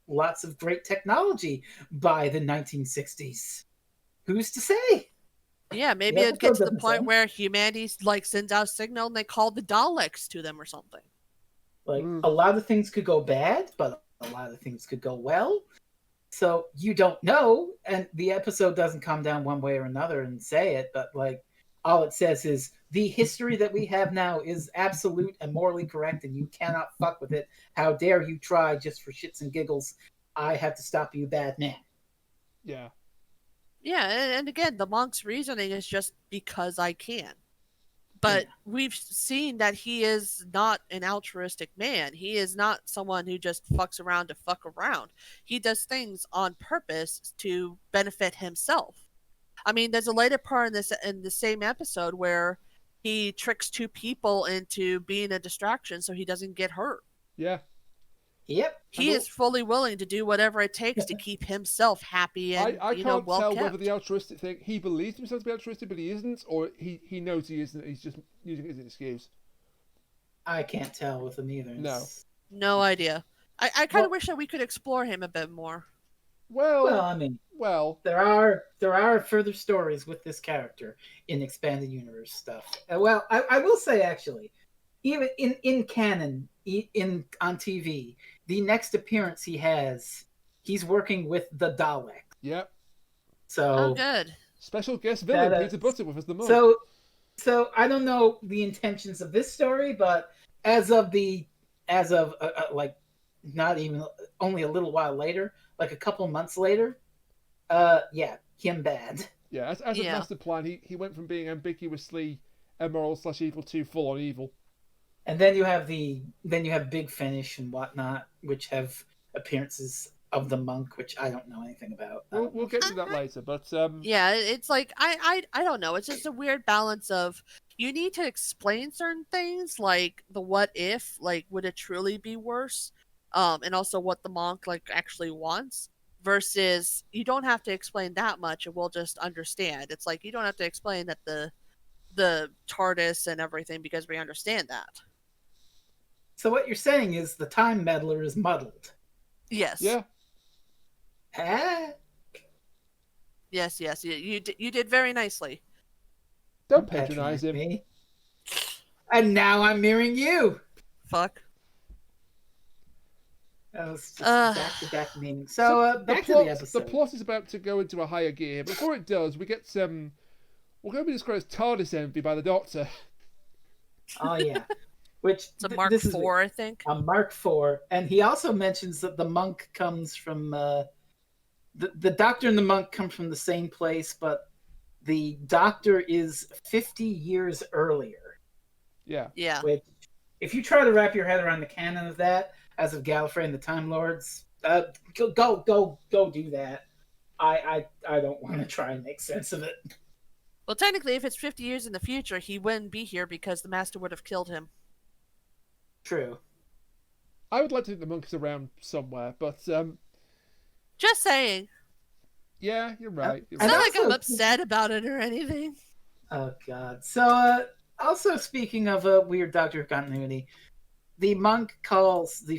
lots of great technology by the 1960s. Who's to say? Yeah, maybe it gets to the point where humanity sends out a signal and they call the Daleks to them or something. Like, a lot of things could go bad, but a lot of things could go well. So you don't know, and the episode doesn't come down one way or another and say it, but like all it says is the history that we have now is absolute and morally correct, and you cannot fuck with it. How dare you try just for shits and giggles? I have to stop you, bad man. Yeah. Yeah, and again, the monk's reasoning is just because I can. But we've seen that he is not an altruistic man. He is not someone who just fucks around to fuck around. He does things on purpose to benefit himself. I mean, there's a later part in the same episode where he tricks two people into being a distraction so he doesn't get hurt. Yeah. Yep. He is fully willing to do whatever it takes to keep himself happy and I can't well tell kept. whether the altruistic thing, he believes himself to be altruistic, but he isn't, or he knows he isn't. He's just using it as an excuse. I can't tell with him either. No idea. I kind of wish that we could explore him a bit more. Well, I mean, there are further stories with this character in expanded universe stuff. Well, I will say actually, even in canon, on TV, the next appearance he has, he's working with the Dalek. Yep. So good. Special guest villain Peter Butterworth as the monk. So I don't know the intentions of this story, but as of like not even only a little while later, like a couple months later, him bad. Yeah, as a master plan, he went from being ambiguously immoral / evil to full on evil. And then you have Big Finish and whatnot, which have appearances of the monk, which I don't know anything about. We'll get to that later, but yeah, it's like I don't know. It's just a weird balance of you need to explain certain things, like the what if, like would it truly be worse, and also what the monk actually wants, versus you don't have to explain that much and we'll just understand. It's like you don't have to explain that the TARDIS and everything because we understand that. So what you're saying is the Time Meddler is muddled. Yes. Yeah. Yes. You did very nicely. Don't patronize him. me. And now I'm mirroring you. Fuck. That was just back-to-back meaning. So, back to the episode. The plot is about to go into a higher gear. Before it does, we get some... We're going to be described as TARDIS envy by the Doctor. Oh, yeah. Which It's a Mark IV, I think. A Mark IV. And he also mentions that the monk comes from... The Doctor and the monk come from the same place, but the Doctor is 50 years earlier. Yeah. Yeah. Which, if you try to wrap your head around the canon of that, as of Gallifrey and the Time Lords, go do that. I don't want to try and make sense of it. Well, technically, if it's 50 years in the future, he wouldn't be here because the Master would have killed him. True. I would like to think the monk is around somewhere, but Just saying. yeah, you're right. It's not like I'm upset about it or anything. Oh God. So also speaking of a weird Doctor continuity, the monk calls the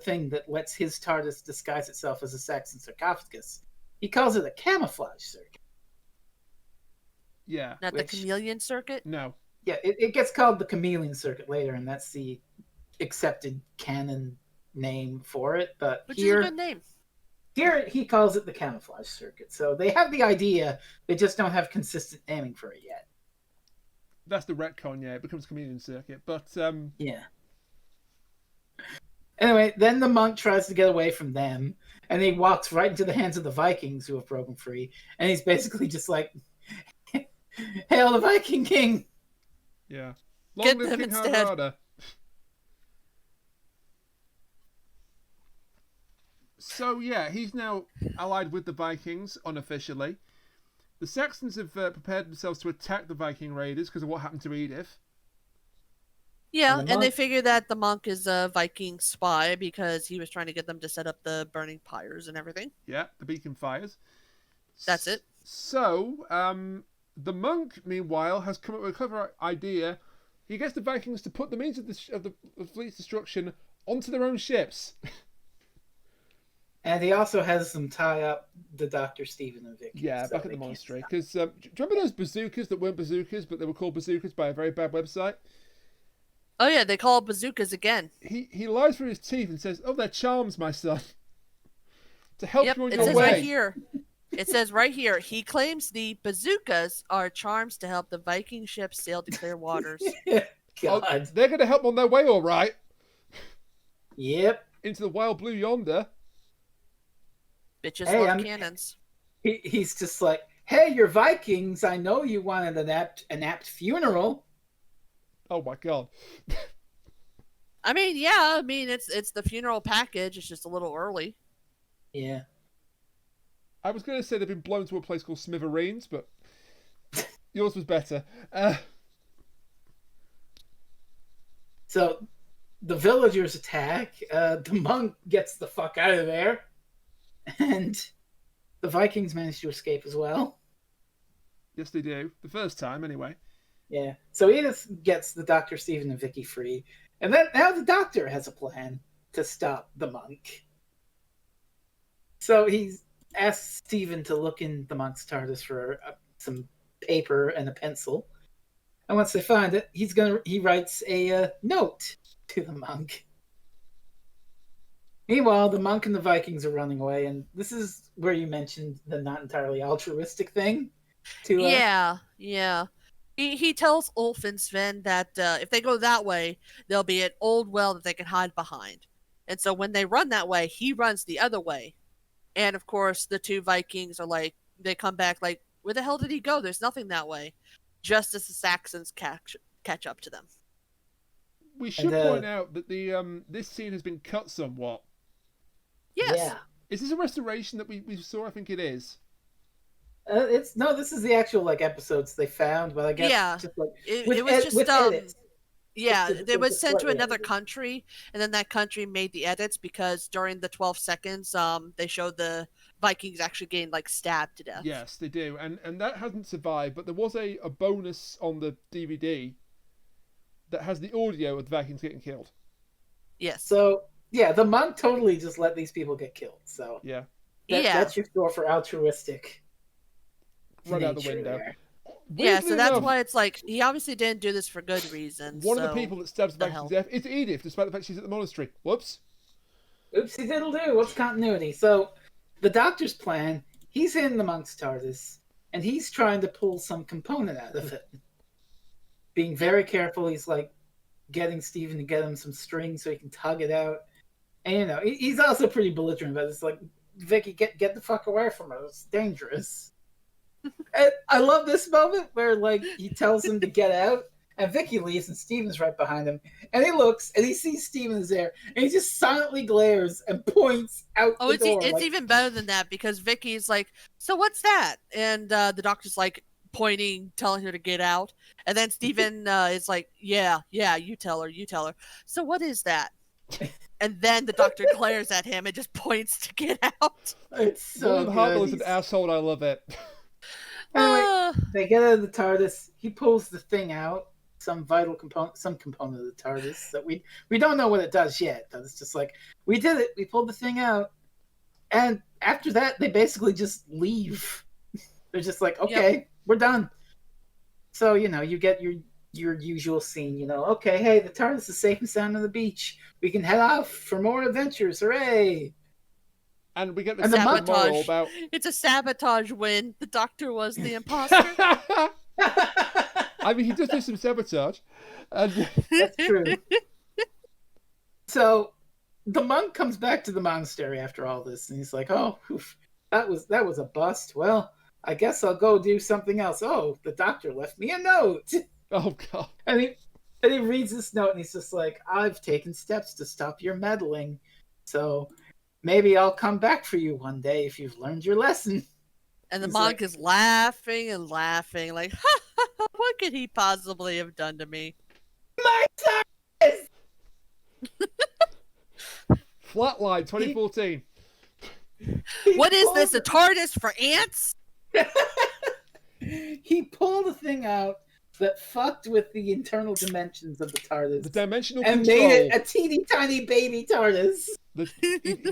thing that lets his TARDIS disguise itself as a Saxon sarcophagus. He calls it a camouflage circuit. Yeah. Not the chameleon circuit? No. Yeah, it gets called the chameleon circuit later, and that's the accepted canon name for it. But Which here, is a good name. Here he calls it the camouflage circuit. So they have the idea, they just don't have consistent naming for it yet. That's the retcon, yeah. It becomes chameleon circuit, but yeah. Anyway, then the monk tries to get away from them, and he walks right into the hands of the Vikings who have broken free, and he's basically just like, "Hail the Viking King!" Yeah. Get Long live them King instead. Hardrada. So yeah, he's now allied with the Vikings unofficially. The Saxons have prepared themselves to attack the Viking raiders because of what happened to Edith. Yeah, And the and they monk- figure that the monk is a Viking spy because he was trying to get them to set up the burning pyres and everything. Yeah, the beacon fires. That's it. So, the monk, meanwhile, has come up with a clever idea. He gets the Vikings to put the means of the fleet's destruction onto their own ships. And he also has them tie up the Dr. Stephen and Vicky. Yeah, so back at they the can't monastery. stop. Because do you remember those bazookas that weren't bazookas, but they were called bazookas by a very bad website? Oh yeah, they call it bazookas again. He lies through his teeth and says, "Oh, they're charms, my son, to help Yep, you on it your says way." right here. It says right here. He claims the bazookas are charms to help the Viking ships sail to clear waters. Oh, God. they're going to help on their way, all right, Yep. into the wild blue yonder. Bitches Hey, love cannons. He's just like, "Hey, you're Vikings. I know you wanted an apt funeral." Oh my god. I mean, yeah. I mean, it's the funeral package. It's just a little early. Yeah. I was going to say they've been blown to a place called Smithereens, but yours was better. So the villagers attack. The monk gets the fuck out of there. And the Vikings manage to escape as well. Yes, they do. The first time, anyway. Yeah. So Edith gets the Dr. Stephen and Vicky free. And then now the Doctor has a plan to stop the monk. So he asks Stephen to look in the monk's TARDIS for some paper and a pencil. And once they find it, he writes a note to the monk. Meanwhile, the monk and the Vikings are running away, and this is where you mentioned the not entirely altruistic thing. Yeah. He tells Ulf and Sven that if they go that way, there'll be an old well that they can hide behind. And so when they run that way, he runs the other way. And of course, the two Vikings are like, they come back like, where the hell did he go? There's nothing that way. Just as the Saxons catch up to them. We should point out that the this scene has been cut somewhat. Yes. Yeah. Is this a restoration that we saw? I think it is. This is the actual episodes they found, but I guess just like it was just edits. Yeah, It's it was just sent to slightly another edited. country, and then that country made the edits because during the 12 seconds, they showed the Vikings actually getting stabbed to death. Yes, they do, and that hasn't survived. But there was a bonus on the DVD that has the audio of the Vikings getting killed. Yes. So yeah, the monk totally just let these people get killed. So Yeah, Yeah. that's your score for altruistic. right out the nature window. there. Yeah, so Weirdly that's enough, why it's like he obviously didn't do this for good reasons. one of the so- people that stabs the back to hell? death is Edith, despite the fact she's at the monastery. Whoops. Oopsie diddle do. What's continuity? So, the Doctor's plan. He's in the monk's TARDIS, and he's trying to pull some component out of it. Being very careful, he's like getting Stephen to get him some string so he can tug it out. And he's also pretty belligerent about it. It's like, Vicky, get the fuck away from her. It's dangerous. And I love this moment where like he tells him to get out, and Vicky leaves, and Stephen's right behind him. And he looks, and he sees Stephen is there, and he just silently glares and points out Oh, the it's door. it's like, even better than that because Vicky's like, "So what's that?" And the doctor's like pointing, telling her to get out. And then Stephen is like, "Yeah, you tell her, you tell her." So what is that? And then the doctor glares at him and just points to get out. It's so William Hartnell is an good. asshole. I love it. Anyway, they get out of the TARDIS. He pulls the thing out, some vital component, some component of the TARDIS that we don't know what it does yet. But it's just like, we did it. We pulled the thing out, and after that, they basically just leave. They're just like, okay, we're done. So you get your usual scene. Okay, hey, the TARDIS is safe and sound on the beach. We can head off for more adventures. Hooray! And we get the And the second moral sabotage. about. It's a sabotage win. The doctor was the imposter. I mean, he does do some sabotage. And That's true. So the monk comes back to the monastery after all this, and he's like, "Oh, oof, that was a bust. Well, I guess I'll go do something else. Oh, the doctor left me a note." oh god. And he reads this note, and he's just like, "I've taken steps to stop your meddling. So maybe I'll come back for you one day if you've learned your lesson." And the He's monk like- is laughing and laughing, like, ha, ha, ha, what could he possibly have done to me? My TARDIS! Flatline 2014. What is this, a TARDIS for ants? He pulled a thing out that fucked with the internal dimensions of the TARDIS The dimensional and control. made it a teeny tiny baby TARDIS. He removed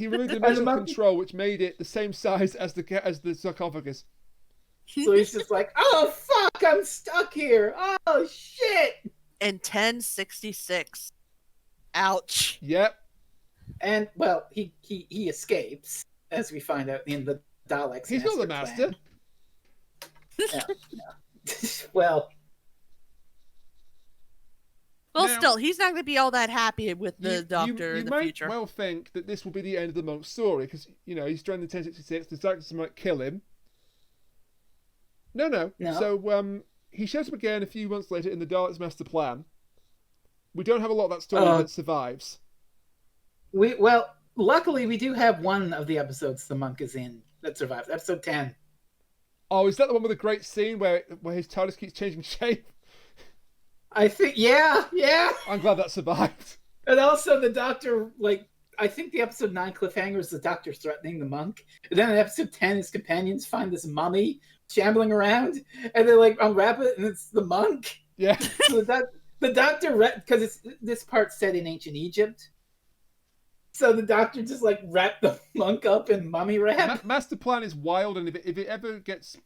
the And the dimensional monkey- control, which made it the same size as the sarcophagus. So he's just like, "Oh fuck, I'm stuck here. Oh shit!" In 1066. Ouch. Yep. And well, he escapes, as we find out in the Daleks. He's not the master. Plan. Well, Well, Now- still, he's not going to be all that happy with the doctor you in the might future. well think that this will be the end of the monk's story because he's joined the 1066. The doctor might kill him. No. No. So he shows up again a few months later in the Daleks' master plan. We don't have a lot of that story that survives. luckily we do have one of the episodes the monk is in that survives. Episode 10. Oh, is that the one with the great scene where his TARDIS keeps changing shape? I think, yeah. I'm glad that survived. And also the doctor, like, I think the episode 9 cliffhanger is the doctor threatening the monk. And then in episode 10, his companions find this mummy shambling around, and they like unwrap it, and it's the monk. Yeah. So the doctor, because this part's set in ancient Egypt. So the doctor just like wrapped the monk up in mummy wrap. Master plan is wild, and if it ever gets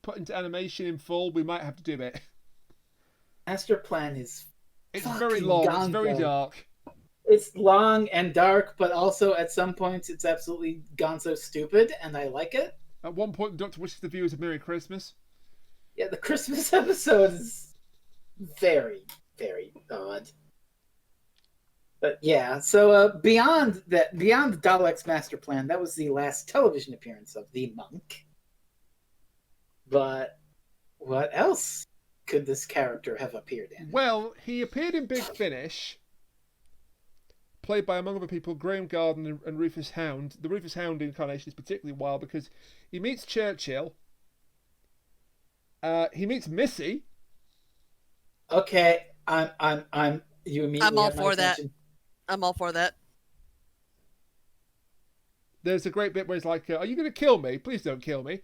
put into animation in full, we might have to do it. Master plan is It's fucking very long. It's very gonzo. dark. It's long and dark, but also at some points it's absolutely gonzo stupid, and I like it. At one point, the Doctor wishes the viewers a Merry Christmas. Yeah, the Christmas episode is very, very odd. But yeah, so beyond the Daleks' master plan, that was the last television appearance of the monk. But what else could this character have appeared in? Well, he appeared in Big Finish, played by, among other people, Graham Garden and Rufus Hound. The Rufus Hound incarnation is particularly wild because he meets Churchill. He meets Missy. Okay, you immediately I'm all have my for that. attention. I'm all for that. There's a great bit where he's like, "Are you going to kill me? Please don't kill me."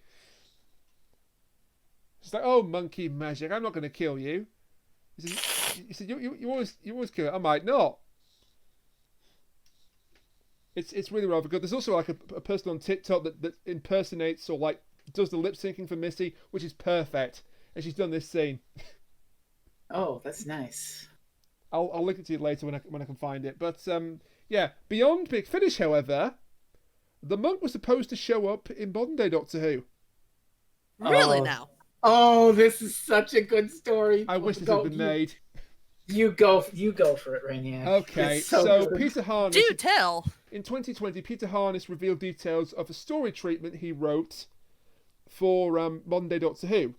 She's like, "Oh, monkey magic! I'm not going to kill you." He said, "You always kill it. I might not." It's really rather good. There's also like a person on TikTok that impersonates or like does the lip syncing for Missy, which is perfect. and she's done this scene. Oh, that's nice. I'll link it to you later when I can find it. But yeah, beyond Big Finish, however, the monk was supposed to show up in modern day Doctor Who. Really Oh. now? Oh, this is such a good story. I wish this had been made. You go for it, Rainier. Okay, It's so good. Peter Harness. Do tell. In 2020, Peter Harness revealed details of a story treatment he wrote for modern day Doctor Who,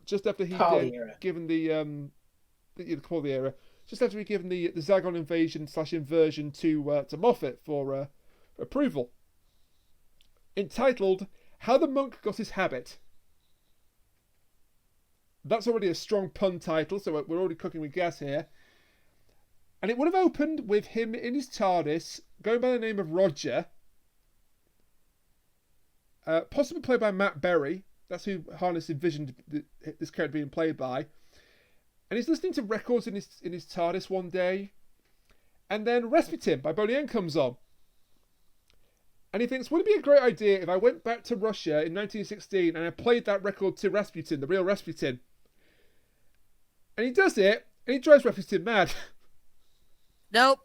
just after he'd given the Capaldi era, just after he'd given the Zagon invasion/inversion to Moffat for approval. Entitled "How the Monk Got His Habit." That's already a strong pun title, so we're already cooking with gas here. And it would have opened with him in his TARDIS, going by the name of Roger, possibly played by Matt Berry. That's who Harness envisioned this character being played by. And he's listening to records in his TARDIS one day, and then Rasputin by Boney M comes on. And he thinks, would it be a great idea if I went back to Russia in 1916 and I played that record to Rasputin, the real Rasputin? And he does it, and he drives Rasputin mad. Nope.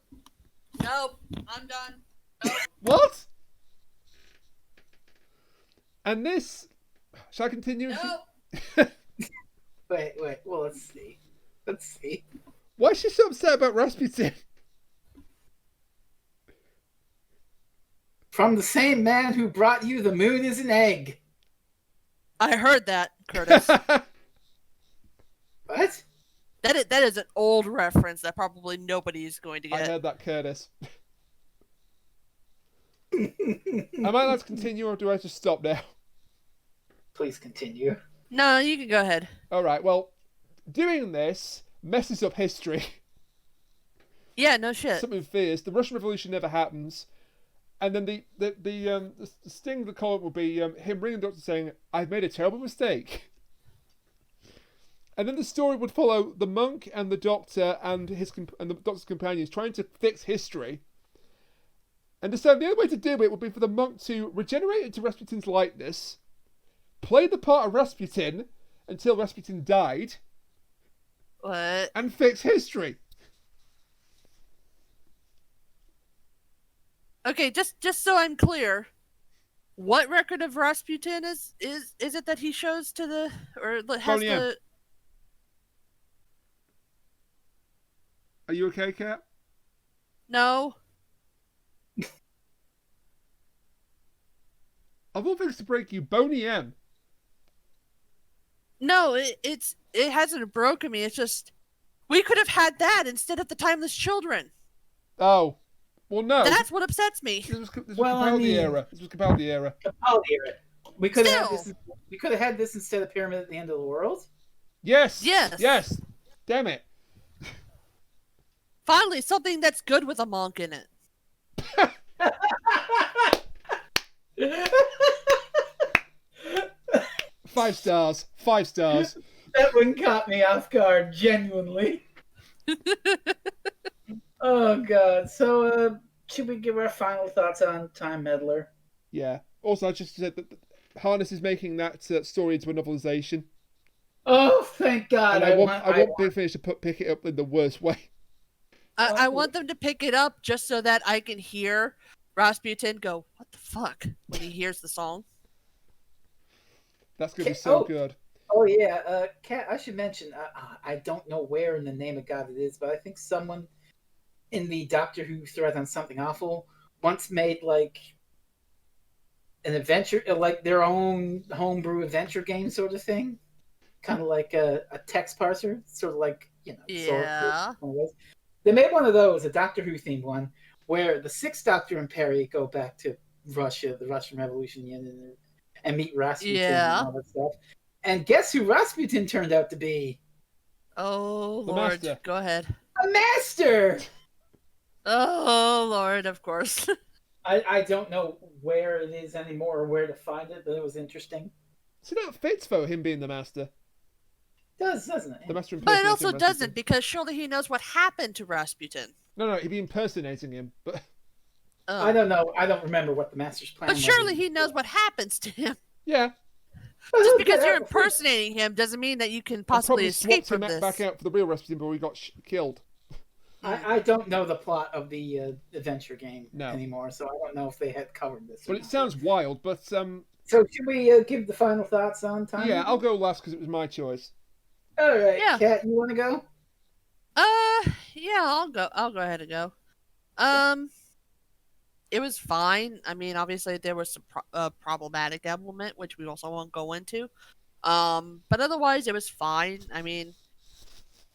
I'm done. Nope. What? And this... Shall I continue? Nope. Wait. Well, let's see. Why is she so upset about Rasputin? From the same man who brought you The Moon is an Egg. I heard that, Curtis. What? That is an old reference that probably nobody is going to I get. heard that, Curtis. Am I allowed to continue, or do I just stop now? Please continue. No, you can go ahead. Alright, well, doing this messes up history. Yeah, no shit. Something fierce. The Russian Revolution never happens. And then the sting of the column will be him ringing the doctor saying, "I've made a terrible mistake." And then the story would follow the monk and the doctor and the doctor's companions trying to fix history. And decide the only way to do it would be for the monk to regenerate into Rasputin's likeness, play the part of Rasputin until Rasputin died, What? and fix history. Okay, just so I'm clear, what record of Rasputin is it that he shows to the has Boney M. the? Are you okay, Kat? No. Of all things to break you, Boney M. No, it hasn't broken me. It's just we could have had that instead of the Timeless Children. Oh. Well, no. That's what upsets me. This was Well, I Capaldi mean- era. This was Capaldi era. Capaldi era. We could have had Still. this. We could have had this instead of Pyramid at the End of the World. Yes. Yes. Yes. Damn it. Finally, something that's good with a monk in it. 5 stars. 5 stars. That one caught me off guard, genuinely. Oh god. So, should we give our final thoughts on Time Meddler? Yeah. Also, I just said that Harness is making that story into a novelization. Oh, thank God! And I want Big Finish to pick it up in the worst way. I want them to pick it up just so that I can hear Rasputin go, "What the fuck?" when he hears the song. That's going to be so good. Oh yeah, Kat, I should mention. I don't know where in the name of God it is, but I think someone in the Doctor Who thread on Something Awful once made like an adventure, like their own homebrew adventure game sort of thing, kind of like a text parser, sort of like Yeah. They made one of those, a Doctor Who themed one, where the Sixth Doctor and Perry go back to Russia, the Russian Revolution, and meet Rasputin and all that stuff. And guess who Rasputin turned out to be? Oh, The Lord. Master. Go ahead. A master! Oh, Lord, of course. I don't know where it is anymore or where to find it, but it was interesting. So that fits for him being the Master. It does, doesn't it? The Master But it impersonating also Rasputin. doesn't, because surely he knows what happened to Rasputin. No, he'd be impersonating him. But Oh. I don't know. I don't remember what the master's plan But was. surely he knows what happens to him. yeah. Just because Get you're out before- impersonating him doesn't mean that you can I possibly probably escape swapped from him this. back out for the real Rasputin before he got killed. I don't know the plot of the adventure game No. anymore, so I don't know if they had covered this. But or it not. sounds wild. But So should we give the final thoughts on time? yeah, I'll go last because it was my choice. All right, Yeah. Kat, you want to go? Yeah, I'll go ahead and go. It was fine. I mean, obviously there was some problematic element, which we also won't go into. But otherwise it was fine. I mean,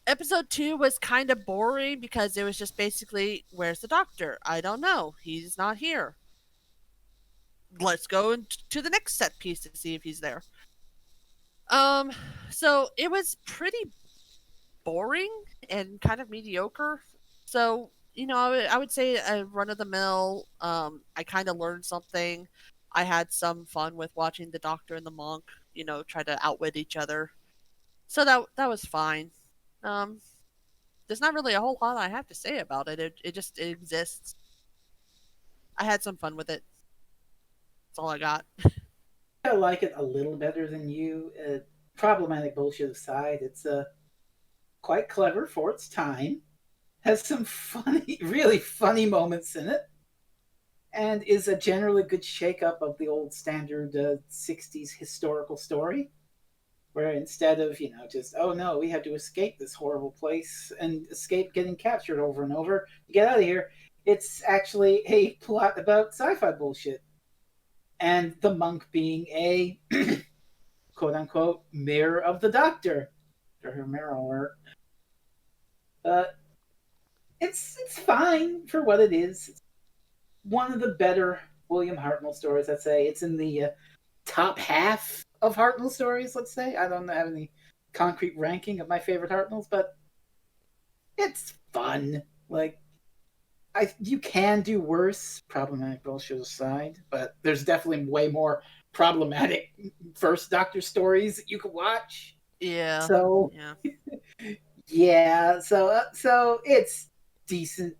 episode 2 was kind of boring because it was just basically, where's the doctor? I don't know. He's not here. Let's go to the next set piece to see if he's there. So it was pretty boring and kind of mediocre. So, I would say a run of the mill. I kind of learned something. I had some fun with watching the doctor and the monk, try to outwit each other. So that was fine. There's not really a whole lot I have to say about it. It just exists. I had some fun with it. That's all I got. I like it a little better than you. Problematic bullshit aside, it's quite clever for its time. Has some funny, really funny moments in it, and is a generally good shake-up of the old standard 60s historical story, where instead of, just, oh no, we have to escape this horrible place and escape getting captured over and over, get out of here, it's actually a plot about sci-fi bullshit. And the monk being a quote-unquote mirror of the doctor. Or her mirror alert. It's fine for what it is. It's one of the better William Hartnell stories, I'd say. It's in the top half of Hartnell stories, let's say. I don't have any concrete ranking of my favorite Hartnells, but it's fun. Like, you can do worse, problematic bullshit aside, but there's definitely way more problematic first Doctor stories that you could watch. Yeah. So Yeah. yeah, so it's decent,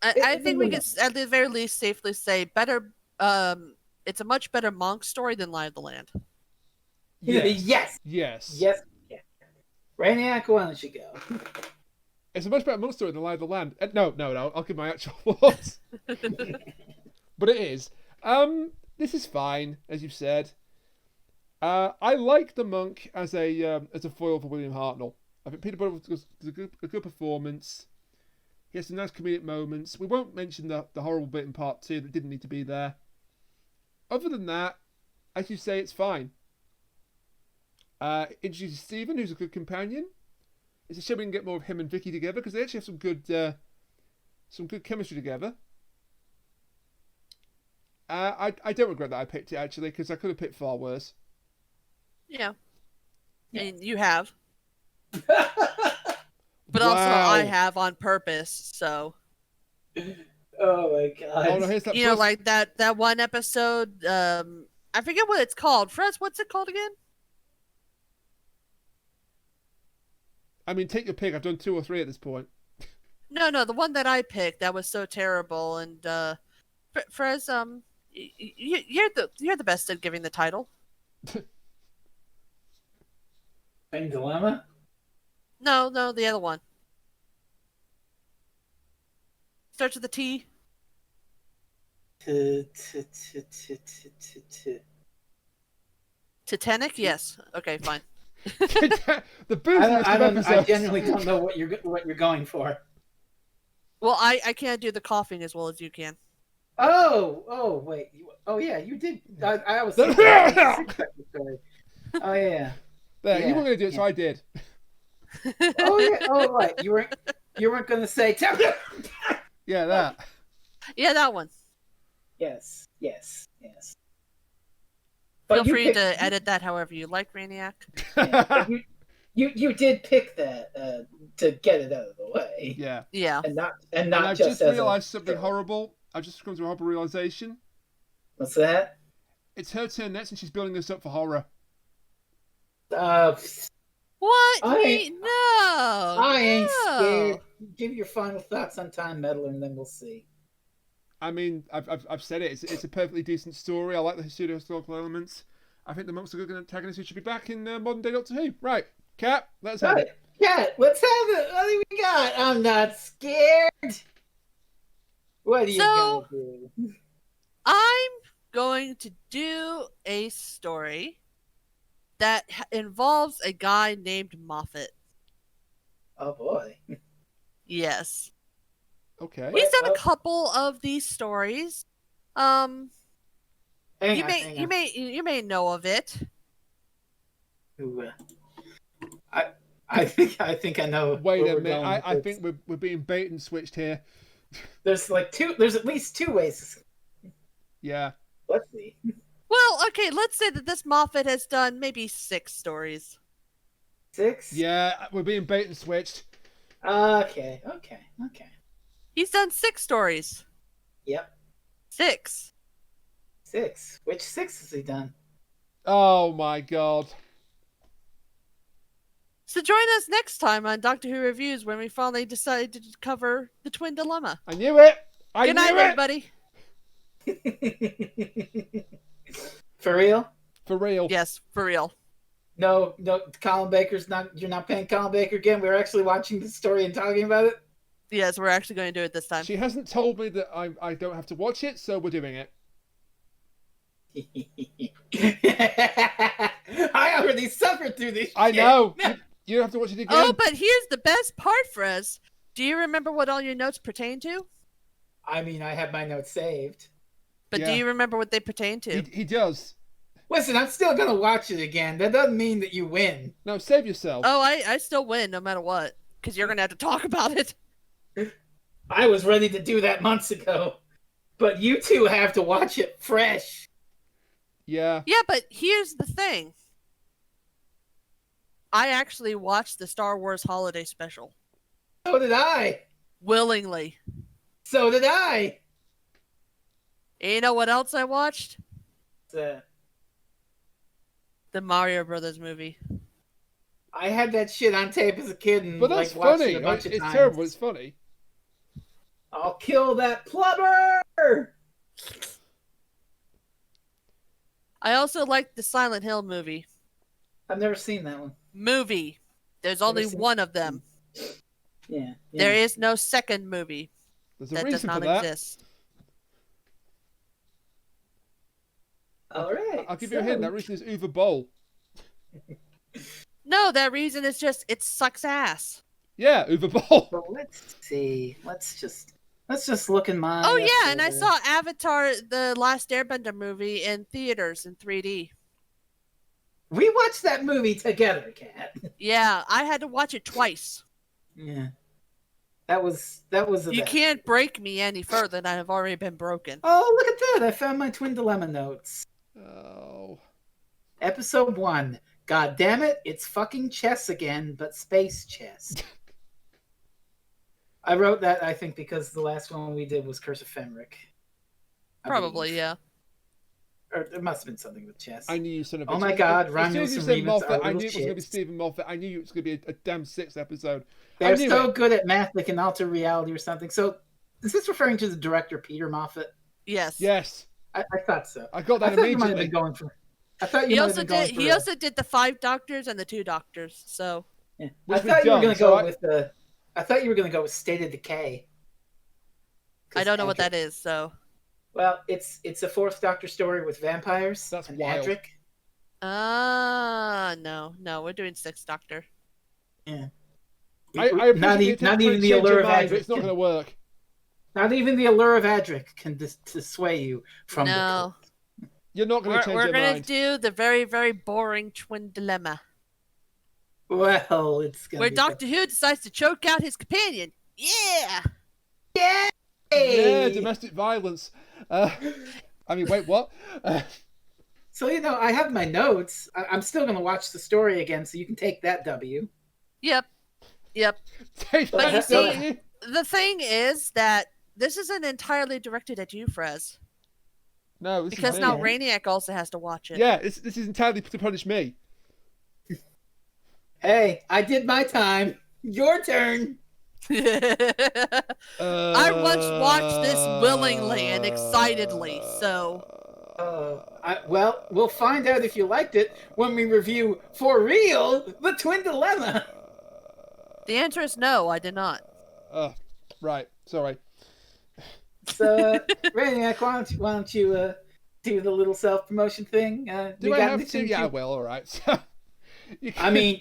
I think we could at the very least safely say better. It's a much better monk story than Lie of the Land. Yes. Rainiac, why don't you go? It's a much better monk story than Lie of the Land. No, I'll give my actual thoughts. But it is. This is fine, as you've said. I like the monk as a foil for William Hartnell. I think Peter Butterworth does a good performance. He has some nice comedic moments. We won't mention the horrible bit in part 2 that didn't need to be there. Other than that, as you say, it's fine. Introduces Stephen, who's a good companion. It's a shame we can get more of him and Vicky together because they actually have some good chemistry together. I don't regret that I picked it actually because I could have picked far worse. Yeah. And you have. But also I have on purpose, so. Oh my god. Oh no, here's that. Like that one episode. I forget what it's called. Frez, what's it called again? I mean, take your pick. I've done 2 or 3 at this point. No, the one that I picked that was so terrible. And Frez, you're the best at giving the title. Twin Dilemma? No, the other one. Starts with a T. Titanic? Yes. Okay, fine. The booziest of episodes. I genuinely don't know what you're going for. Well, I can't do the coughing as well as you can. Oh, wait. Yeah, you did. I was thinking Oh, yeah. There, Yeah, you weren't going to do it, so I did. Oh, yeah. Oh, right. You weren't going to say... Yeah, that. Yeah, that one. Yes. Feel free to edit that however you like, Rainiac. Yeah, you did pick that to get it out of the way. Yeah. Yeah. And not I've just just realised something horrible. I've just come to a horrible realisation. What's that? It's her turn next and she's building us up for horror. What? I ain't No. scared. Give your final thoughts on Time Meddler and then we'll see. I mean, I've said it. It's a perfectly decent story. I like the pseudo-historical elements. I think the Monk's a good antagonist who should be back in modern day Doctor Who. Right, Cat, let's have it. Cat, let's have it. What do we got? I'm not scared. What are you gonna do? I'm going to do a story that involves a guy named Moffat. Oh boy. Yes. Okay. He's done a couple of these stories. Hang You on. may know of it. Ooh, I think I know. Wait where a we're minute. going I with think this. we're being bait and switched here. There's at least two ways. Yeah. Let's see. Well, okay, let's say that this Moffat has done maybe 6 stories. 6? Yeah, we're being bait and switched. Okay. He's done 6 stories. Yep. 6. 6. Which 6 has he done? Oh my god. So join us next time on Doctor Who Reviews when we finally decide to cover the Twin Dilemma. I knew it. Good night, everybody. For real? For real. Yes, for real. No, Colin Baker's not. You're not paying Colin Baker again. We're actually watching the story and talking about it. Yes, we're actually going to do it this time. She hasn't told me that I don't have to watch it, so we're doing it. I already suffered through this. I shit. know. You don't have to watch it again. Oh, but here's the best part, Frez. Do you remember what all your notes pertain to? I mean, I have my notes saved. But do Yeah. you remember what they pertain to? He does. Listen, I'm still gonna watch it again. That doesn't mean that you win. No, save yourself. Oh, I still win no matter what. Because you're going to have to talk about it. I was ready to do that months ago, but you two have to watch it fresh. Yeah. Yeah, but here's the thing. I actually watched the Star Wars Holiday Special. So did I. Willingly. So did I. And you know what else I watched? So, The Mario Brothers movie. I had that shit on tape as a kid and But that's watched funny. it a bunch of It's times. terrible. It's funny. I'll kill that plumber. I also liked the Silent Hill movie. I've never seen that one. Movie. There's only seen one of them. Yeah. There is no second movie. There's a That does reason for not that. exist. All right. I'll give you a hint. That reason is Uwe Boll. No, that reason is just it sucks ass. Yeah, Uwe Boll. So let's see. Let's just look in my. Oh yeah, and I saw Avatar: The Last Airbender movie in theaters in 3D. We watched that movie together, Kat. Yeah, I had to watch it twice. Yeah. That was the You best. can't break me any further than I have already been broken. Oh, look at that! I found my Twin Dilemma notes. Oh. Episode 1. God damn it! It's fucking chess again, but space chess. I wrote that, I think, because the last one we did was Curse of Fenric. I Probably, believe. yeah. Or it must have been something with chess. I knew you son of a Oh bitch. my God, As Ron soon as you Wilson said remits Moffat, are I knew little it was going to be shits. Stephen Moffat. I knew it was going to be a damn 6th episode. They're I knew so it. good at math they can alter reality or something. So, is this referring to the director Peter Moffat? Yes. Yes. I thought so. I got that I thought you might have immediately. been going for. I thought He you might also have been going did. for. He also did the 5 Doctors and the 2 Doctors. So Yeah. Which I we've thought you were done, going to so go I- with the. I thought you were going to go with State of Decay. I don't know what that is. So Well, it's a 4th Doctor story with vampires. That's and wild. Adric. no, we're doing 6 Doctor. Yeah. I appreciate not the even attempt the to change allure your of mind, but Adric. it's not going to work. Not even the allure of Adric can dissuade you from the No, cult. You're not going to change we're your gonna mind. do the very, very boring Twin Dilemma, Well, it's gonna where be Doctor Who decides to choke out his companion. Yeah. Yeah, Yay! domestic violence. I mean, wait, what? So I have my notes. I'm still gonna watch the story again, so you can take that W. Yep. Take But that, you see- don't you? The thing is that this isn't entirely directed at you, Frez, No, this because is now me. Rainiac also has to watch it. Yeah, this is entirely to punish me. Hey, I did my time. Your turn. I once watched this willingly and excitedly, so Well, we'll find out if you liked it when we review, for real, The Twin Dilemma. the answer is no, I did not. Right. Sorry. So, Rainiac, why don't you do the little self-promotion thing? Do I have to? Yeah, well, all right. So, I mean,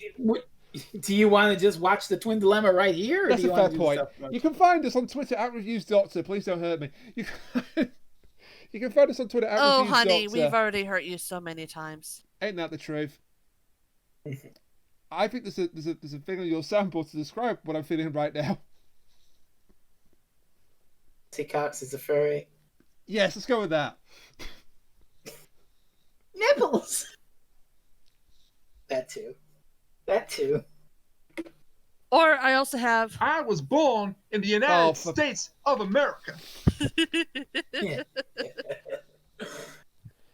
do you want to just watch The Twin Dilemma right here? Or that's do you a fair want to point. You can find us on Twitter at ReviewsDoctor. Please don't hurt me. You can find us on Twitter at Oh, ReviewsDoctor. honey, we've already hurt you so many times. Ain't that the truth? I think there's a thing on your sample to describe what I'm feeling right now. T. Cox is a furry. Yes, let's go with that. Nibbles. That too. Or I also have. I was born in the United States of America. Yeah.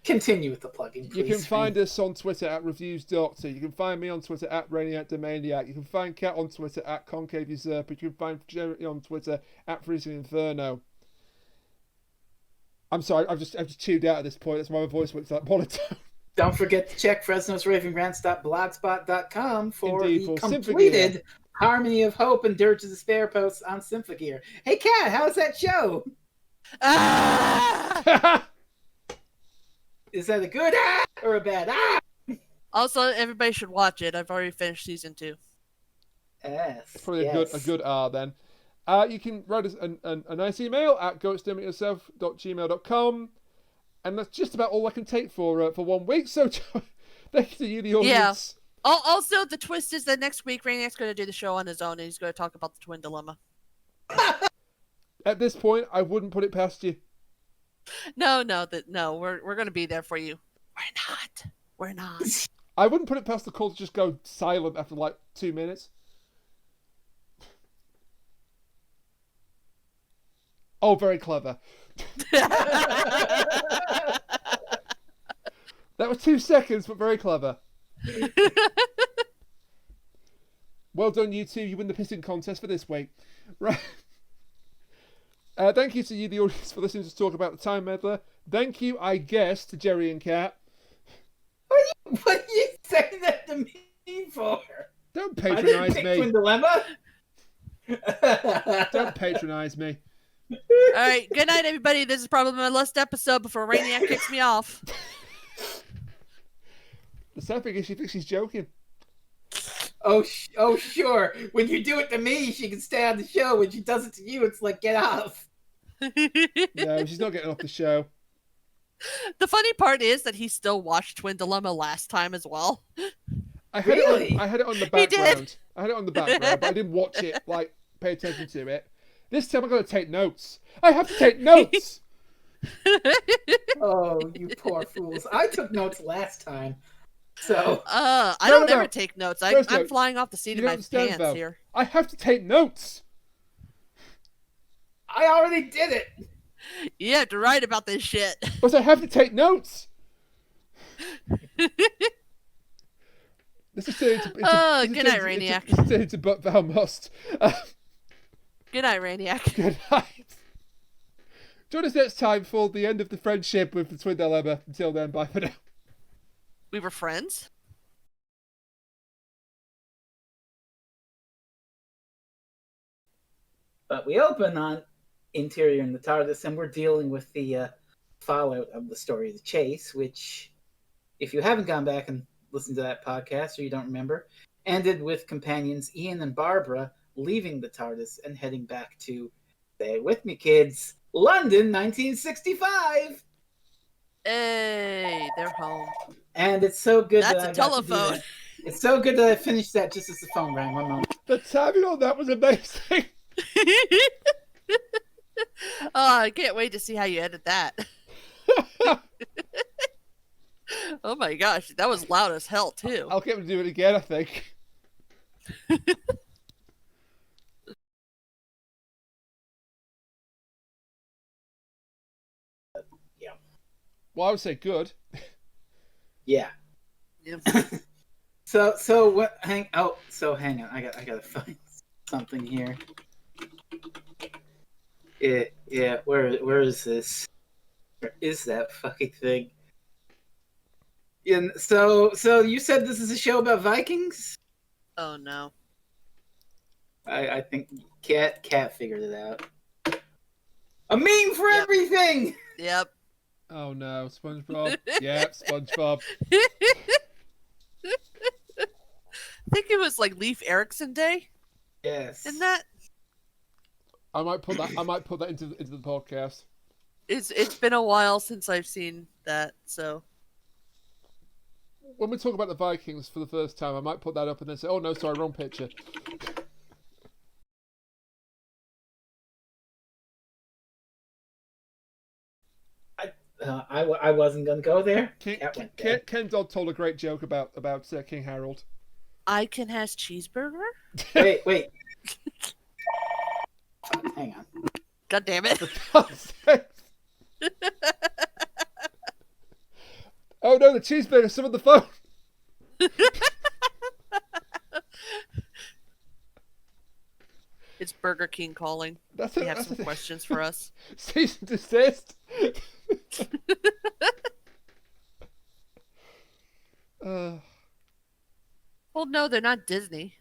Continue with the plugging, please. You can find us on Twitter at ReviewsDoctor. You can find me on Twitter at RainiacTheManiac. You can find Kat on Twitter at ConcaveUsurper. You can find Jerry on Twitter at Freezing Inferno. I'm sorry, I've just tuned out at this point. That's why my voice went like monotone. Don't forget to check Fresno'sRavingRants.blogspot.com for Indeed, the for completed Harmony of Hope and Dirge of Despair posts on Symphogear. Hey, Kat, how's that show? Ah! Is that a good or a bad Also, everybody should watch it. I've already finished season 2. Yes. Probably yes. a good R then. You can write us a nice email at goexterminateyourself.gmail.com. And that's just about all I can take for 1 week. So thank you to you, the audience. Yeah. Also, the twist is that next week, Rainiac's going to do the show on his own, and he's going to talk about the Twin Dilemma. At this point, I wouldn't put it past you. No, we're going to be there for you. We're not. I wouldn't put it past the call to just go silent after like 2 minutes. Oh, very clever. That was 2 seconds, but very clever. Well done, you two. You win the pissing contest for this week. Right. Thank you to you, the audience, for listening to us talk about the Time Meddler. Thank you, I guess, to Jerry and Kat. What are you saying that to me for? Don't patronise me. Twin Dilemma? Don't patronise me. Alright, good night, everybody. This is probably my last episode before Rainiac kicks me off. The sad thing is she thinks she's joking. Oh, sure. When you do it to me, she can stay on the show. When she does it to you, it's like, get off. No, she's not getting off the show. The funny part is that he still watched Twin Dilemma last time as well. I had it on the background. I had it on the background, but I didn't watch it, like, pay attention to it. This time I'm going to take notes. I have to take notes! Oh, you poor fools. I took notes last time. So I don't ever take notes. I'm flying off the seat of my pants here. I have to take notes. I already did it. You have to write about this shit. But I have to take notes. This is turning to good night, Rainiac. This is turning to But Thou Must. Good night, Rainiac. Good night. Join us next time for the end of the friendship with the Twin Dilemma. Until then, bye for now. We were friends? But we open on Interior in the TARDIS, and we're dealing with the fallout of the story of the chase, which, if you haven't gone back and listened to that podcast or you don't remember, ended with companions Ian and Barbara leaving the TARDIS and heading back to, stay with me kids, London 1965! Hey, they're home. And it's so good That's that a telephone. It's so good that I finished that just as the phone rang. 1 moment. The timing on that was amazing. Oh, I can't wait to see how you edit that. Oh my gosh, that was loud as hell too. I'll get him to do it again, I think. Yeah. Well, I would say good. Yeah. Yep. So what? Hang on. I gotta find something here. Yeah. Where is this? Where is that fucking thing? And so you said this is a show about Vikings? Oh no. I think Cat figured it out. A meme for everything. Yep. Oh no, SpongeBob. Yeah, SpongeBob. I think it was like Leif Erikson Day. Yes. Isn't that? I might put that into the podcast. It's been a while since I've seen that, so When we talk about the Vikings for the first time, I might put that up and then say, "Oh no, sorry, wrong picture." I wasn't gonna go there. Ken Dodd told a great joke about King Harold. Icon has cheeseburger? Wait. Hang on. God damn it. Oh no, the cheeseburger summoned the phone. It's Burger King calling. They have some questions for us. Cease and desist. Well, no, they're not Disney.